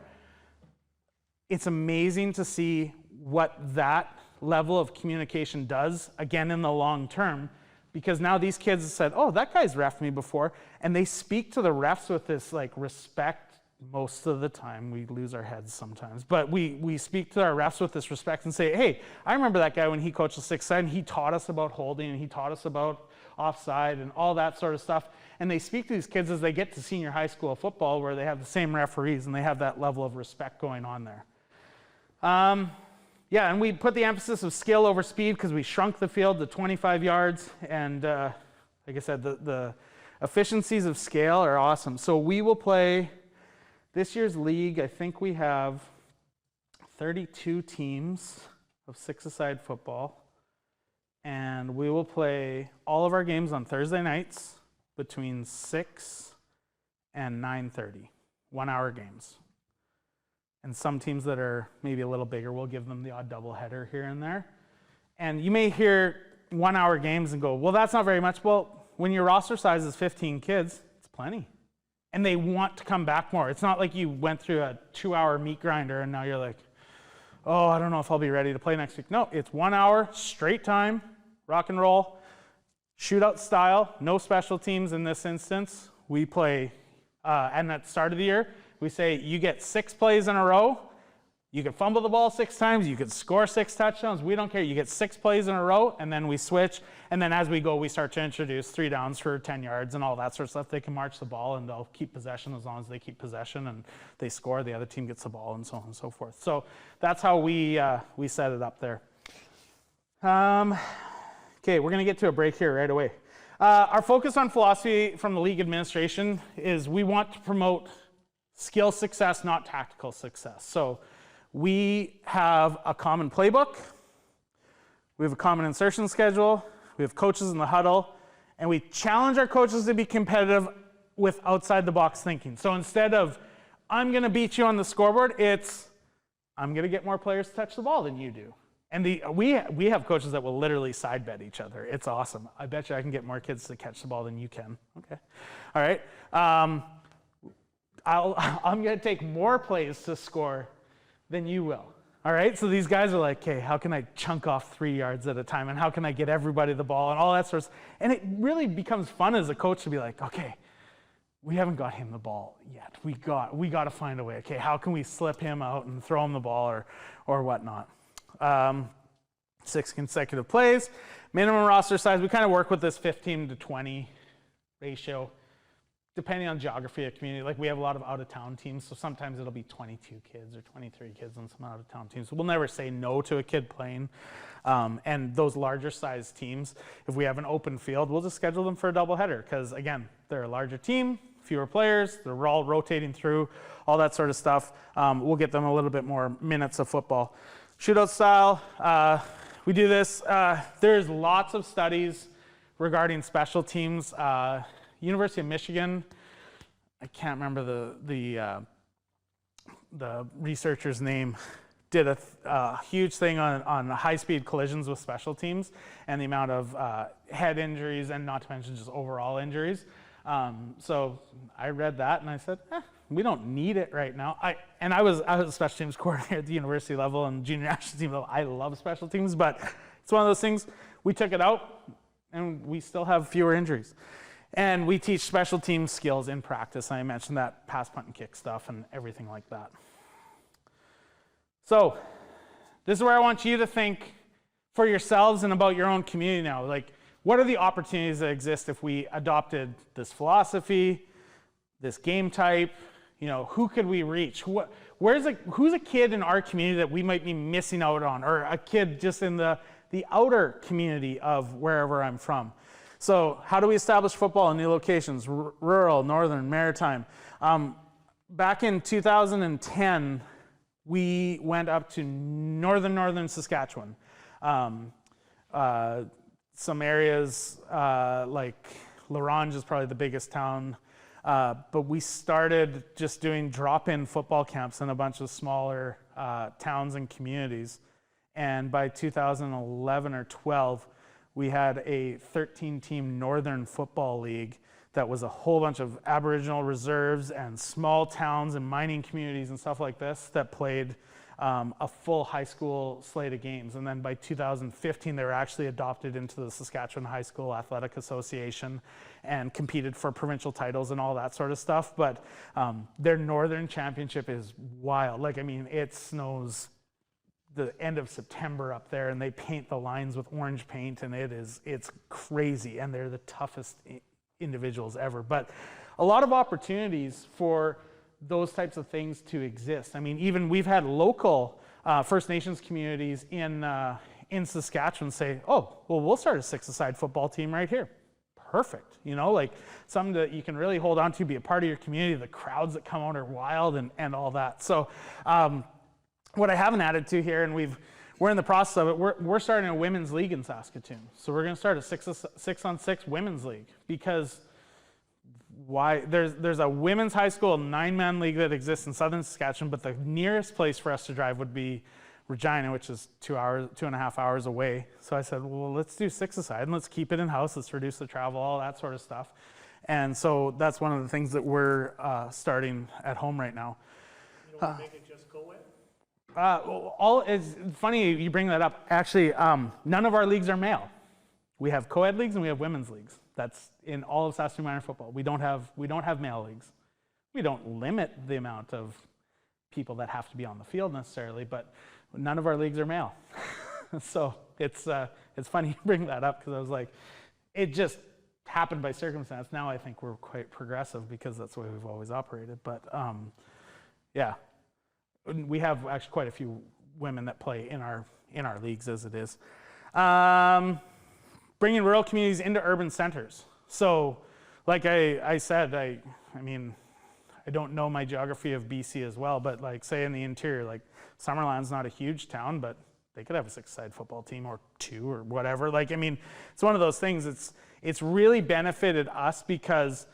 it's amazing to see what that level of communication does, again, in the long term, because now these kids have said, oh, that guy's reffed me before, and they speak to the refs with this like respect. Most of the time, we lose our heads sometimes, but we speak to our refs with this respect and say, hey, I remember that guy when he coached the 6 side, and he taught us about holding, and he taught us about offside and all that sort of stuff. And they speak to these kids as they get to senior high school football, where they have the same referees and they have that level of respect going on there. Yeah, and we put the emphasis of skill over speed because we shrunk the field to 25 yards. And like I said, the efficiencies of scale are awesome. So we will play this year's league. I think we have 32 teams of 6-a-side football. And we will play all of our games on Thursday nights between 6 and 9:30, 1-hour games. And some teams that are maybe a little bigger, we'll give them the odd doubleheader here and there. And you may hear 1-hour games and go, well, that's not very much. Well, when your roster size is 15 kids, it's plenty. And they want to come back more. It's not like you went through a 2-hour meat grinder and now you're like, oh, I don't know if I'll be ready to play next week. No, it's 1 hour, straight time, rock and roll, shootout style, no special teams in this instance. We play, and at the start of the year, we say you get 6 plays in a row. You can fumble the ball 6 times. You could score 6 touchdowns. We don't care. You get 6 plays in a row, and then we switch. And then as we go, we start to introduce 3 downs for 10 yards and all that sort of stuff. They can march the ball, and they'll keep possession as long as they keep possession, and they score. The other team gets the ball, and so on and so forth. So that's how we set it up there. Okay, we're going to get to a break here right away. Our focus on philosophy from the league administration is we want to promote skill success, not tactical success. So we have a common playbook, we have a common insertion schedule, we have coaches in the huddle, and we challenge our coaches to be competitive with outside the box thinking. So instead of, I'm going to beat you on the scoreboard, it's, I'm going to get more players to touch the ball than you do. And we have coaches that will literally side bet each other. It's awesome. I bet you I can get more kids to catch the ball than you can. Okay. All right. I'm going to take more plays to score than you will. All right. So these guys are like, okay, how can I chunk off 3 yards at a time? And how can I get everybody the ball and all that sort of stuff? And it really becomes fun as a coach to be like, okay, we haven't got him the ball yet. We got to find a way. Okay. How can we slip him out and throw him the ball or whatnot? 6 consecutive plays, minimum roster size. We kind of work with this 15 to 20 ratio, depending on geography of community. Like we have a lot of out-of-town teams, so sometimes it'll be 22 kids or 23 kids on some out-of-town teams. So we'll never say no to a kid playing. And those larger size teams, if we have an open field, we'll just schedule them for a doubleheader because, again, they're a larger team, fewer players, they're all rotating through, all that sort of stuff. We'll get them a little bit more minutes of football. Shootout style, we do this. There's lots of studies regarding special teams. University of Michigan, I can't remember the researcher's name, did a huge thing on high-speed collisions with special teams and the amount of head injuries and not to mention just overall injuries. So I read that and I said, we don't need it right now. I was a special teams coordinator at the university level and junior national team level. I love special teams, but it's one of those things, we took it out and we still have fewer injuries. And we teach special team skills in practice. I mentioned that pass, punt, and kick stuff and everything like that. So this is where I want you to think for yourselves and about your own community now. Like, what are the opportunities that exist if we adopted this philosophy, this game type? You know, who could we reach? Who's a kid in our community that we might be missing out on, or a kid just in the outer community of wherever I'm from? So how do we establish football in new locations? Rural, northern, maritime. Back in 2010, we went up to northern Saskatchewan. Some areas like Larange is probably the biggest town. But we started just doing drop-in football camps in a bunch of smaller towns and communities. And by 2011 or 12, we had a 13-team Northern Football League that was a whole bunch of Aboriginal reserves and small towns and mining communities and stuff like this that played a full high school slate of games. And then by 2015, they were actually adopted into the Saskatchewan High School Athletic Association and competed for provincial titles and all that sort of stuff. But their Northern Championship is wild. Like, I mean, it snows the end of September up there, and they paint the lines with orange paint, and it's crazy. And they're the toughest individuals ever. But a lot of opportunities for those types of things to exist. I mean, even we've had local First Nations communities in Saskatchewan say, oh, well, we'll start a six-a-side football team right here. Perfect. You know, like something that you can really hold on to, be a part of your community. The crowds that come out are wild and all that. So what I haven't added to here, and we're in the process of it, we're starting a women's league in Saskatoon. So we're going to start a 6-on-6 women's league, because why? There's a women's high school 9-man league that exists in southern Saskatchewan, but the nearest place for us to drive would be Regina, which is 2.5 hours away. So I said, well, let's do 6-a-side and let's keep it in-house. Let's reduce the travel, all that sort of stuff. And so that's one of the things that we're starting at home right now. You don't want to make it just co-ed? It's funny you bring that up. Actually, none of our leagues are male. We have co-ed leagues and we have women's leagues. That's in all of Saskatoon minor football. We don't have male leagues. We don't limit the amount of people that have to be on the field necessarily, but none of our leagues are male. So it's funny you bring that up, because I was like, it just happened by circumstance. Now I think we're quite progressive because that's the way we've always operated. But yeah, we have actually quite a few women that play in our leagues as it is. Bringing rural communities into urban centers. So like I said, I mean, I don't know my geography of BC as well, but like say in the interior, like Summerland's not a huge town, but they could have a 6-a-side football team or 2 or whatever. Like, I mean, it's one of those things. It's really benefited us, because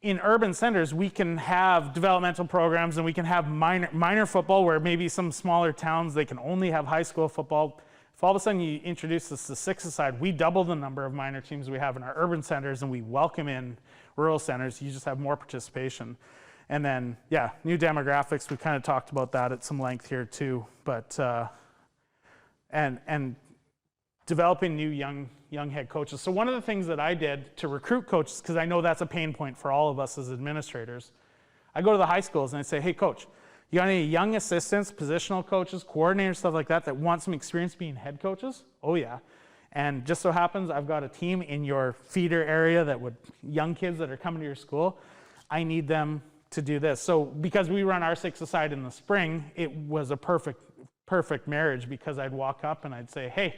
in urban centers, we can have developmental programs and we can have minor football, where maybe some smaller towns, they can only have high school football. If all of a sudden you introduce this to 6-a-side, we double the number of minor teams we have in our urban centers, and we welcome in rural centers. You just have more participation. And then, yeah, new demographics. We kind of talked about that at some length here too. But and developing new young head coaches. So one of the things that I did to recruit coaches, because I know that's a pain point for all of us as administrators, I go to the high schools and I say, hey, coach, you got any young assistants, positional coaches, coordinators, stuff like that want some experience being head coaches? Oh, yeah. And just so happens I've got a team in your feeder area young kids that are coming to your school. I need them to do this. So because we run our 6-a-side in the spring, it was a perfect marriage, because I'd walk up and I'd say, hey,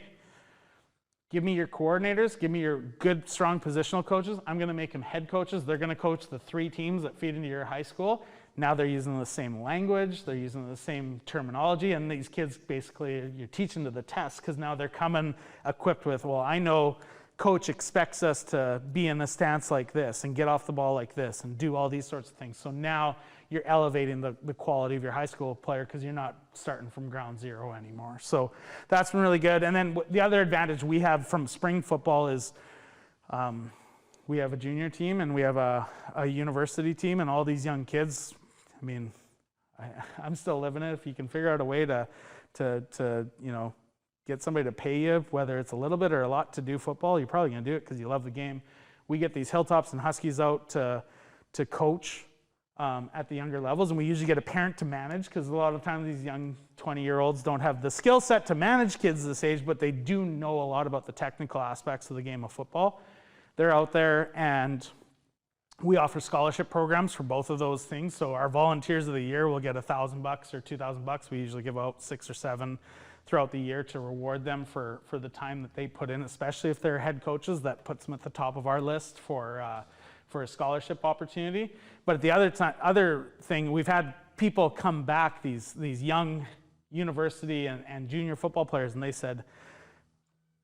give me your coordinators, give me your good, strong positional coaches. I'm going to make them head coaches. They're going to coach the 3 teams that feed into your high school. Now they're using the same language, they're using the same terminology, and these kids basically, you're teaching to the test, because now they're coming equipped with, well, I know coach expects us to be in a stance like this and get off the ball like this and do all these sorts of things. So now you're elevating the quality of your high school player, because you're not starting from ground zero anymore. So that's been really good. And then the other advantage we have from spring football is we have a junior team and we have a university team, and all these young kids, I mean, I'm still living it. If you can figure out a way to you know, get somebody to pay you, whether it's a little bit or a lot, to do football, you're probably going to do it because you love the game. We get these Hilltops and Huskies out to coach at the younger levels, and we usually get a parent to manage, because a lot of times these young 20-year-olds don't have the skill set to manage kids this age, but they do know a lot about the technical aspects of the game of football. They're out there, and we offer scholarship programs for both of those things. So our volunteers of the year will get $1,000 or $2,000. We usually give out 6 or 7 throughout the year to reward them for the time that they put in, especially if they're head coaches. That puts them at the top of our list for a scholarship opportunity. But the other thing, we've had people come back, these young university and junior football players, and they said,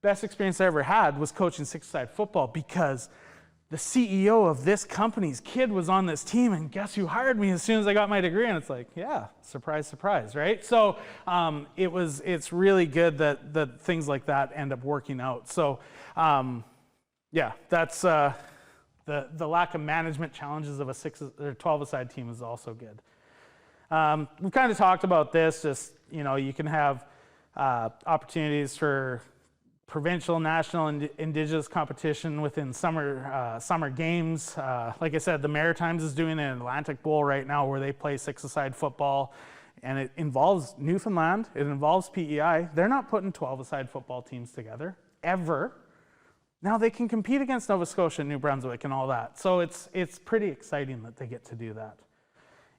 best experience I ever had was coaching 6-a-side football, because the CEO of this company's kid was on this team, and guess who hired me as soon as I got my degree? And it's like, yeah, surprise, surprise, right? So it's really good that things like that end up working out. So yeah, that's the lack of management challenges of a 6 or 12-a-side team is also good. We've kind of talked about this, just, you can have opportunities for provincial, national, and indigenous competition within summer games. Like I said, the Maritimes is doing an Atlantic Bowl right now where they play 6-a-side football, and it involves Newfoundland, it involves PEI. They're not putting 12-a-side football teams together, ever. Now they can compete against Nova Scotia, New Brunswick, and all that. So it's pretty exciting that they get to do that.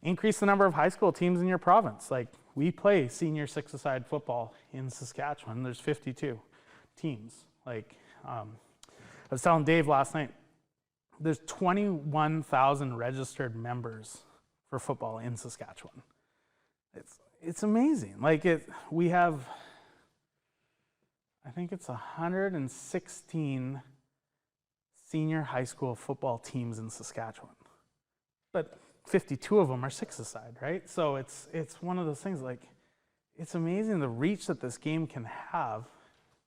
Increase the number of high school teams in your province. Like, we play senior 6-a-side football in Saskatchewan. There's 52 teams. Like, I was telling Dave last night, there's 21,000 registered members for football in Saskatchewan. It's amazing. Like, we have, I think it's 116 senior high school football teams in Saskatchewan, but 52 of them are 6-a-side, right? So it's one of those things, like, it's amazing the reach that this game can have.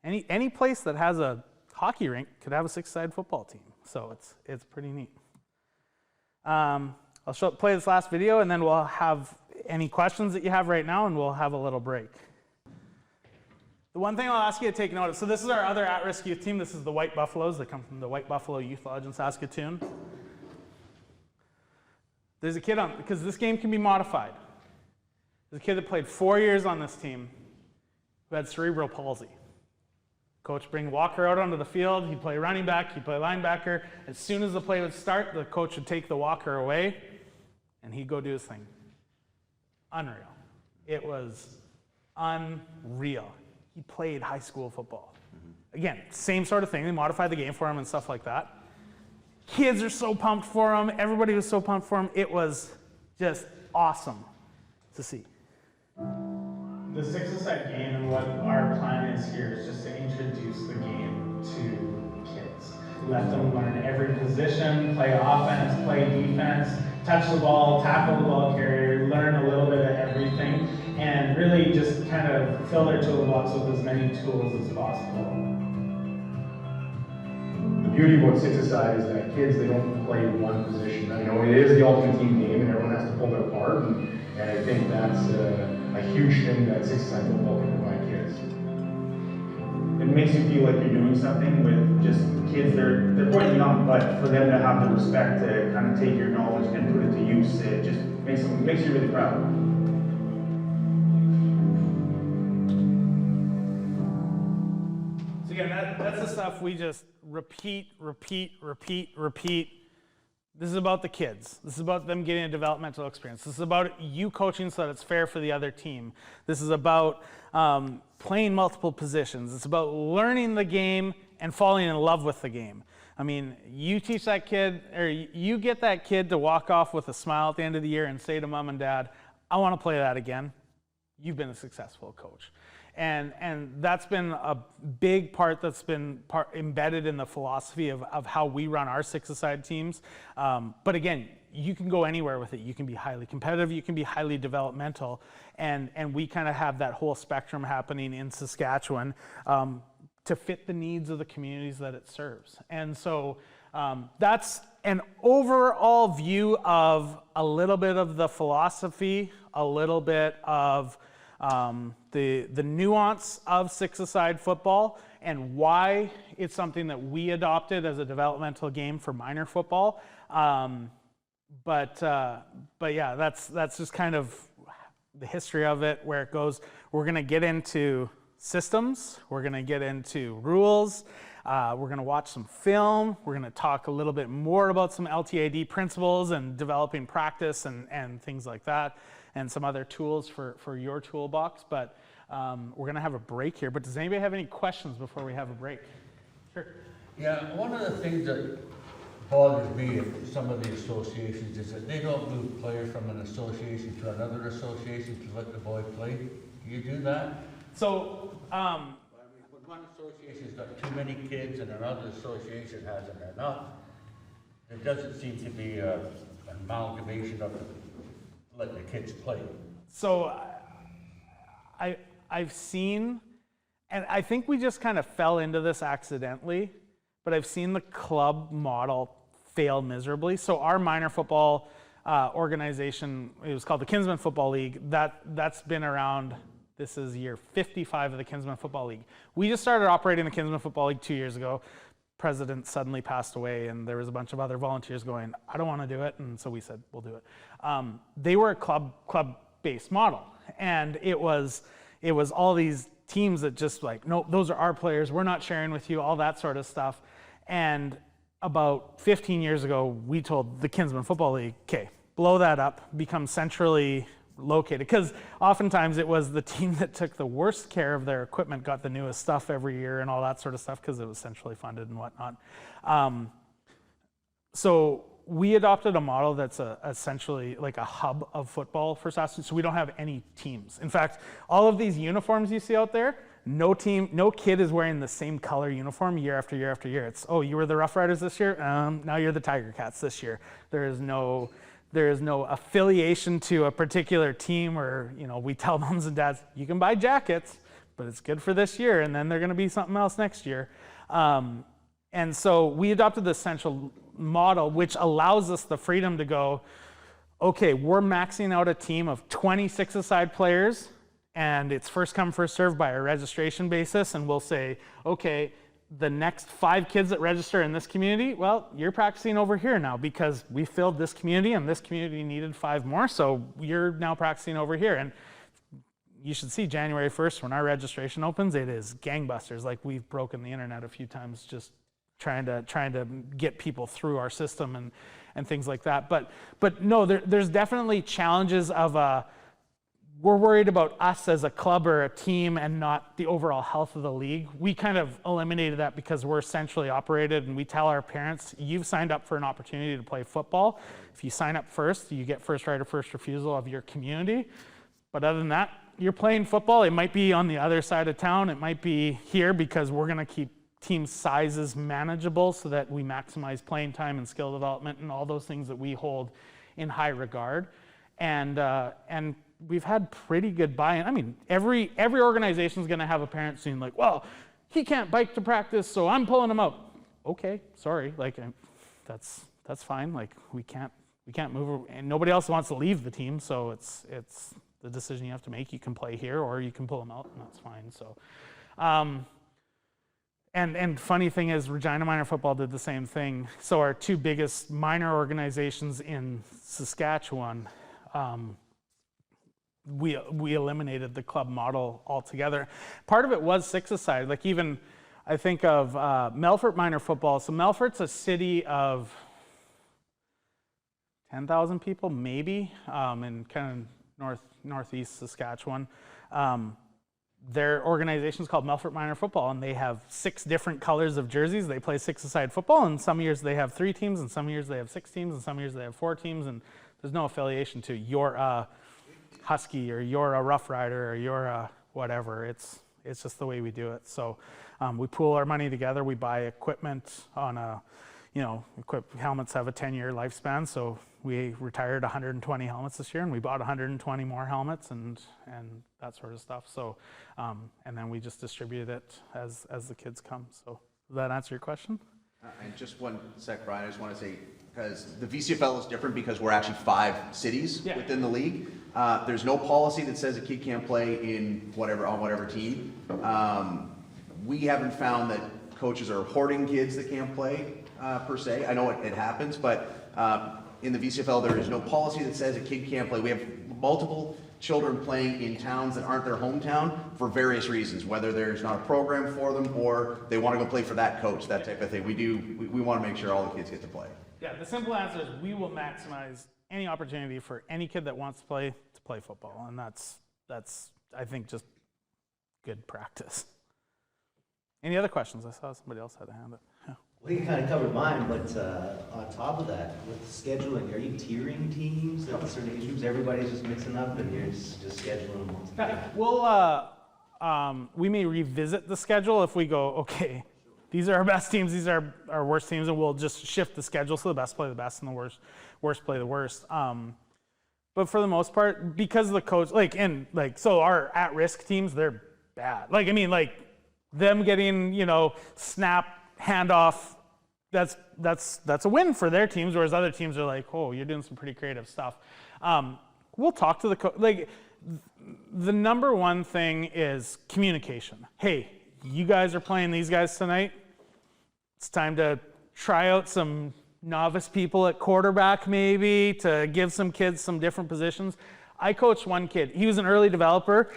Any place that has a hockey rink could have a 6-a-side football team. So it's pretty neat. I'll play this last video, and then we'll have any questions that you have right now, and we'll have a little break. The one thing I'll ask you to take note of, so this is our other at-risk youth team. This is the White Buffaloes. They come from the White Buffalo Youth Lodge in Saskatoon. There's a kid on, because this game can be modified. There's a kid that played 4 years on this team who had cerebral palsy. Coach bring Walker out onto the field. He'd play running back, he'd play linebacker. As soon as the play would start, the coach would take the Walker away, and he'd go do his thing. Unreal. It was unreal. He played high school football. Again, same sort of thing. They modified the game for him and stuff like that. Kids are so pumped for him. Everybody was so pumped for him. It was just awesome to see. The 6-a-side game and what our plan is here is just to introduce the game to kids. Let them learn every position, play offense, play defense, touch the ball, tackle the ball carrier, learn a little bit of everything, and really just kind of fill their toolbox with as many tools as possible. The beauty about 6-a-side is that kids, they don't play one position. It is the ultimate team game, and everyone has to pull their part, and I think that's a huge thing that 6-a-side football can provide kids. It makes you feel like you're doing something with just kids. They're quite young, but for them to have the respect to kind of take your knowledge and put it to use, it just makes you really proud. So again, that's the stuff we just repeat. This is about the kids. This is about them getting a developmental experience. This is about you coaching so that it's fair for the other team. This is about playing multiple positions. It's about learning the game and falling in love with the game. I mean, you teach that kid, or you get that kid to walk off with a smile at the end of the year and say to mom and dad, I want to play that again. You've been a successful coach. And that's been a big part that's been embedded in the philosophy of how we run our 6-a-side teams. But again, you can go anywhere with it. You can be highly competitive, you can be highly developmental, and we kind of have that whole spectrum happening in Saskatchewan to fit the needs of the communities that it serves. And so that's an overall view of a little bit of the philosophy, a little bit of the nuance of 6-a-side football and why it's something that we adopted as a developmental game for minor football. But yeah, that's just kind of the history of it, where it goes. We're going to get into systems. We're going to get into rules. We're going to watch some film. We're going to talk a little bit more about some LTAD principles and developing practice and things like that, and some other tools for your toolbox. But we're going to have a break here. But does anybody have any questions before we have a break? Sure. Yeah, one of the things that bothers me in some of the associations is that they don't move players from an association to another association to let the boy play. Do you do that? So, when one association's got too many kids and another association hasn't enough, there doesn't seem to be an amalgamation of letting the kids play. So I've seen, and I think we just kind of fell into this accidentally, but I've seen the club model fail miserably. So our minor football organization, it was called the Kinsman Football League. That's been around. This is year 55 of the Kinsman Football League. We just started operating the Kinsman Football League 2 years ago. President suddenly passed away, and there was a bunch of other volunteers going, I don't want to do it, and so we said, we'll do it. They were a club-based model, and it was all these teams that just like, no, those are our players, we're not sharing with you, all that sort of stuff. And about 15 years ago, we told the Kinsman Football League, okay, blow that up, become centrally located, because oftentimes it was the team that took the worst care of their equipment got the newest stuff every year and all that sort of stuff because it was centrally funded and whatnot. So we adopted a model that's essentially like a hub of football for Saskatchewan, so we don't have any teams. In fact, all of these uniforms you see out there, no kid is wearing the same color uniform year after year after year. It's, oh, you were the Rough Riders this year? Now you're the Tiger Cats this year. There is no affiliation to a particular team, or, you know, we tell moms and dads, you can buy jackets, but it's good for this year, and then they're going to be something else next year. And so we adopted this central model, which allows us the freedom to go, okay, we're maxing out a team of 20 six-a-side players, and it's first come, first served by a registration basis, and we'll say, okay, the next 5 kids that register in this community, well, you're practicing over here now because we filled this community and this community needed 5 more, so you're now practicing over here. And you should see January 1st when our registration opens, it is gangbusters. Like, we've broken the internet a few times just trying to get people through our system and things like that. But no, there's definitely challenges of we're worried about us as a club or a team and not the overall health of the league. We kind of eliminated that because we're centrally operated, and we tell our parents, you've signed up for an opportunity to play football. If you sign up first, you get first right or first refusal of your community. But other than that, you're playing football. It might be on the other side of town. It might be here, because we're going to keep team sizes manageable so that we maximize playing time and skill development and all those things that we hold in high regard. And we've had pretty good buy-in. I mean, every organization is going to have a parent saying like, well, he can't bike to practice, so I'm pulling him out. Okay, sorry, like that's fine. Like, we can't move, and nobody else wants to leave the team, so it's the decision you have to make. You can play here or you can pull him out, and that's fine. So, and funny thing is, Regina Minor Football did the same thing. So our 2 biggest minor organizations in Saskatchewan, we eliminated the club model altogether. Part of it was six-a-side. Like, even I think of Melfort Minor Football. So Melfort's a city of 10,000 people, maybe, in kind of northeast Saskatchewan. Their organization is called Melfort Minor Football, and they have 6 different colors of jerseys. They play six-a-side football, and some years they have 3 teams, and some years they have 6 teams, and some years they have 4 teams, and there's no affiliation to you're a Husky or you're a Rough Rider or you're a whatever. It's just the way we do it. So we pool our money together. We buy equipment on helmets have a 10-year lifespan, so we retired 120 helmets this year, and we bought 120 more helmets and that sort of stuff. So, and then we just distribute it as the kids come. So does that answer your question? And just one sec, Brian, I just want to say, because the VCFL is different because we're actually 5 cities within the league. There's no policy that says a kid can't play on whatever team. We haven't found that coaches are hoarding kids that can't play per se. I know it happens, but in the VCFL there is no policy that says a kid can't play. We have multiple children playing in towns that aren't their hometown for various reasons, whether there's not a program for them or they want to go play for that coach, that type of thing. We want to make sure all the kids get to play. Yeah, the simple answer is we will maximize any opportunity for any kid that wants to play football, and that's I think just good practice. Any other questions? I saw somebody else had a hand up. Yeah. Well, you kind of covered mine, but on top of that, with scheduling, are you tiering teams at certain age groups? Everybody's just mixing up, and you're just scheduling them all together? We'll we may revisit the schedule if we go, okay, these are our best teams, these are our worst teams, and we'll just shift the schedule so the best play the best and the worst play the worst. But for the most part, because the coach, so our at-risk teams, they're bad. Them getting, snap, handoff, that's a win for their teams, whereas other teams are like, oh, you're doing some pretty creative stuff. We'll talk to the coach. Like, the number one thing is communication. Hey, you guys are playing these guys tonight. It's time to try out some novice people at quarterback, maybe, to give some kids some different positions. I coached one kid. He was an early developer.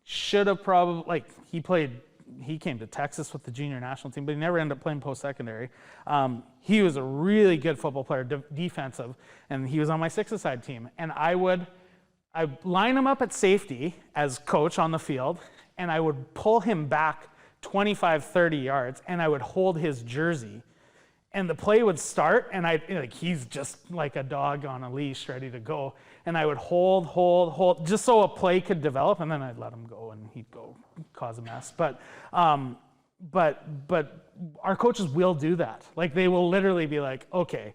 Should have probably, like, he came to Texas with the junior national team, but he never ended up playing post-secondary. He was a really good football player, defensive, and he was on my six-a-side team. And I'd line him up at safety as coach on the field, and I would pull him back 25, 30 yards, and I would hold his jersey. And the play would start, and he's just like a dog on a leash ready to go. And I would hold, just so a play could develop, and then I'd let him go, and he'd go cause a mess. But our coaches will do that. Like, they will literally be like, okay,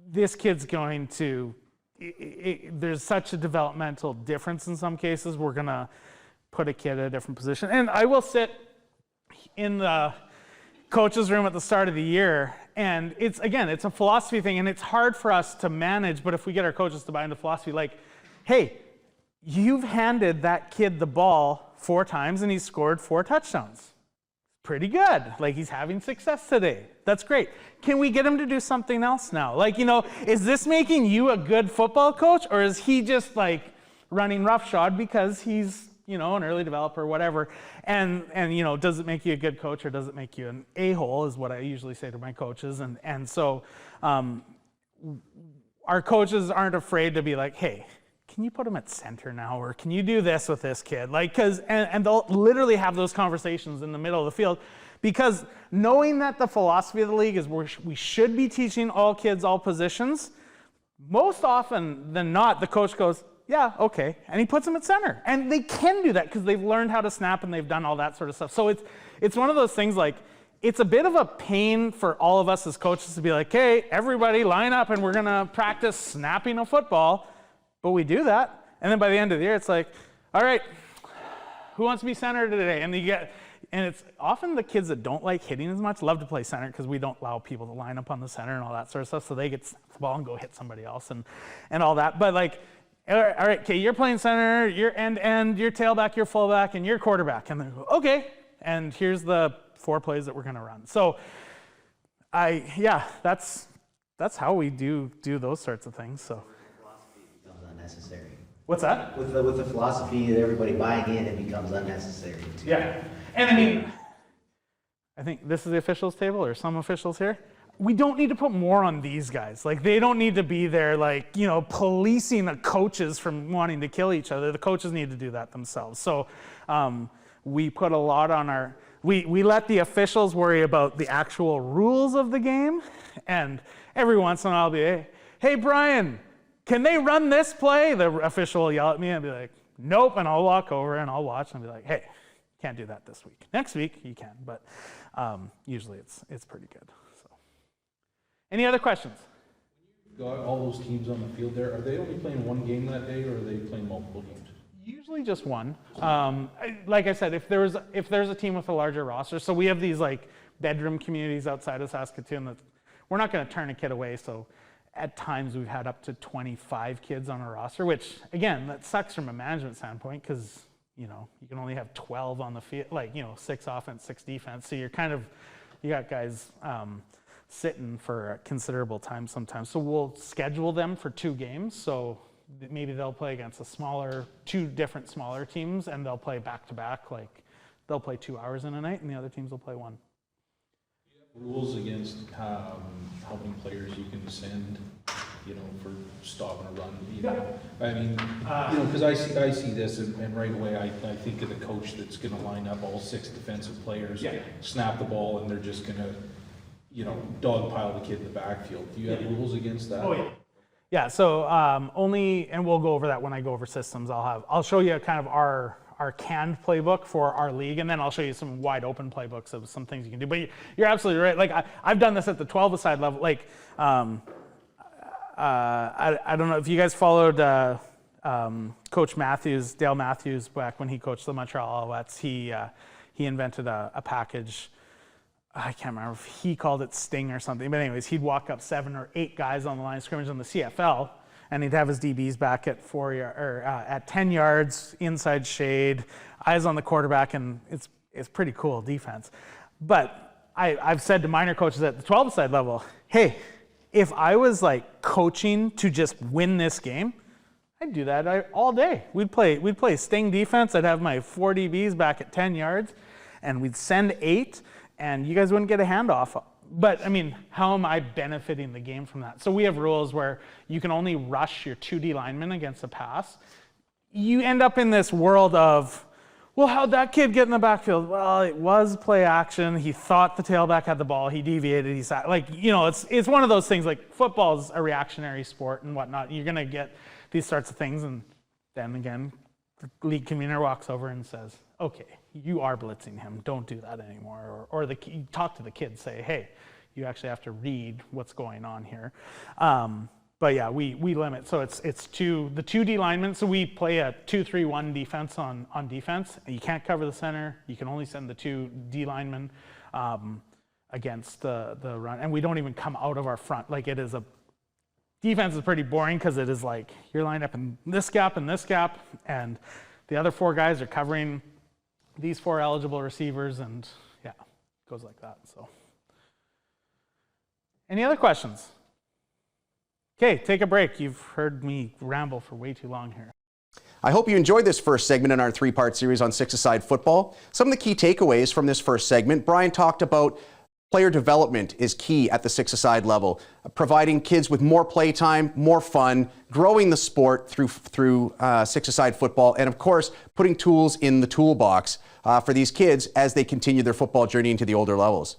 this kid's going to, there's such a developmental difference in some cases, we're gonna put a kid at a different position. And I will sit in the coach's room at the start of the year, and it's a philosophy thing, and it's hard for us to manage, but if we get our coaches to buy into philosophy, like, hey, you've handed that kid the ball 4 times and he's scored 4 touchdowns. Pretty good. Like, he's having success today. That's great. Can we get him to do something else now? Like, is this making you a good football coach, or is he just like running roughshod because he's an early developer or whatever? And does it make you a good coach, or does it make you an a-hole, is what I usually say to my coaches. And so our coaches aren't afraid to be like, hey, can you put him at center now, or can you do this with this kid? Like, and they'll literally have those conversations in the middle of the field, because knowing that the philosophy of the league is we should be teaching all kids all positions, most often than not, the coach goes, yeah, okay, and he puts them at center. And they can do that because they've learned how to snap and they've done all that sort of stuff. So it's one of those things, like, it's a bit of a pain for all of us as coaches to be like, hey, everybody line up and we're gonna practice snapping a football. But we do that, and then by the end of the year, it's like, all right, who wants to be center today? And it's often the kids that don't like hitting as much love to play center, because we don't allow people to line up on the center and all that sort of stuff, so they get the ball and go hit somebody else and all that. But like, all right, okay, you're playing center, you're end, you're tailback, you're fullback, and you're quarterback. And they go, okay, and here's the 4 plays that we're gonna run. So that's how we do those sorts of things. So. Unnecessary. What's that? With the philosophy of everybody buying in, it becomes unnecessary too. Yeah, and I mean, I think this is the officials table, or some officials here. We don't need to put more on these guys. Like, they don't need to be there, like, policing the coaches from wanting to kill each other. The coaches need to do that themselves. So we put a lot on we let the officials worry about the actual rules of the game, and every once in a while I'll be, hey Brian, can they run this play? The official will yell at me and be like, nope, and I'll walk over and I'll watch and be like, hey, can't do that this week. Next week you can, but usually it's pretty good. So, any other questions? Got all those teams on the field there. Are they only playing one game that day, or are they playing multiple games? Usually just one. Like I said, if there's a team with a larger roster, so we have these like bedroom communities outside of Saskatoon that we're not going to turn a kid away. So at times we've had up to 25 kids on a roster, which again, that sucks from a management standpoint, because you can only have 12 on the field, 6 offense, 6 defense. So you got guys sitting for a considerable time sometimes. So we'll schedule them for 2 games. So maybe they'll play against 2 different smaller teams, and they'll play back to back. Like, they'll play 2 hours in a night, and the other teams will play 1. Rules against how many players you can send, for stopping a run. I mean, because I see this, and right away I think of the coach that's going to line up all 6 defensive players, snap the ball, and they're just going to, dogpile the kid in the backfield. Do you have rules against that? Oh yeah. Yeah. So only, and we'll go over that when I go over systems. I'll show you kind of our canned playbook for our league, and then I'll show you some wide open playbooks of some things you can do. But you're absolutely right. Like, I've done this at the 12-a-side level. Like, I don't know if you guys followed Coach Matthews, Dale Matthews, back when he coached the Montreal Alouettes. He invented a package I can't remember if he called it sting or something, but anyways, he'd walk up 7 or 8 guys on the line of scrimmage on the CFL, and he'd have his DBs back at at 10 yards, inside shade, eyes on the quarterback, and it's pretty cool defense. But I've said to minor coaches at the 12-side level, hey, if I was like coaching to just win this game, I'd do that all day. We'd play sting defense. I'd have my 4 DBs back at 10 yards, and we'd send 8, and you guys wouldn't get a handoff. But I mean, how am I benefiting the game from that? So we have rules where you can only rush your 2 D linemen against a pass. You end up in this world of, well, how'd that kid get in the backfield? Well, it was play action. He thought the tailback had the ball. He deviated. He sat. Like, you know, it's one of those things. Like, football's a reactionary sport and whatnot. You're gonna get these sorts of things, and then again, the league convener walks over and says, okay, you are blitzing him. Don't do that anymore. Or you talk to the kids, say, hey, you actually have to read what's going on here. But yeah, we limit. So it's the 2 D linemen. So we play a 2-3-1 defense on defense. You can't cover the center. You can only send the 2 D linemen against the run. And we don't even come out of our front. Like, it is defense is pretty boring because it is like you're lined up in this gap and this gap, and the other 4 guys are covering these 4 eligible receivers, and yeah, it goes like that. So, any other questions? Okay, take a break. You've heard me ramble for way too long here. I hope you enjoyed this first segment in our 3-part series on 6-a-side football. Some of the key takeaways from this first segment: Brian talked about player development is key at the 6-a-side level, providing kids with more play time, more fun, growing the sport through 6-a-side football, and of course, putting tools in the toolbox for these kids as they continue their football journey into the older levels.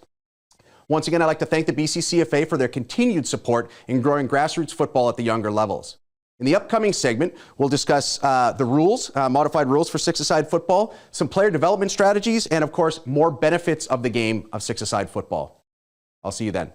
Once again, I'd like to thank the BCCFA for their continued support in growing grassroots football at the younger levels. In the upcoming segment, we'll discuss the rules, modified rules for 6-a-side football, some player development strategies, and of course, more benefits of the game of 6-a-side football. I'll see you then.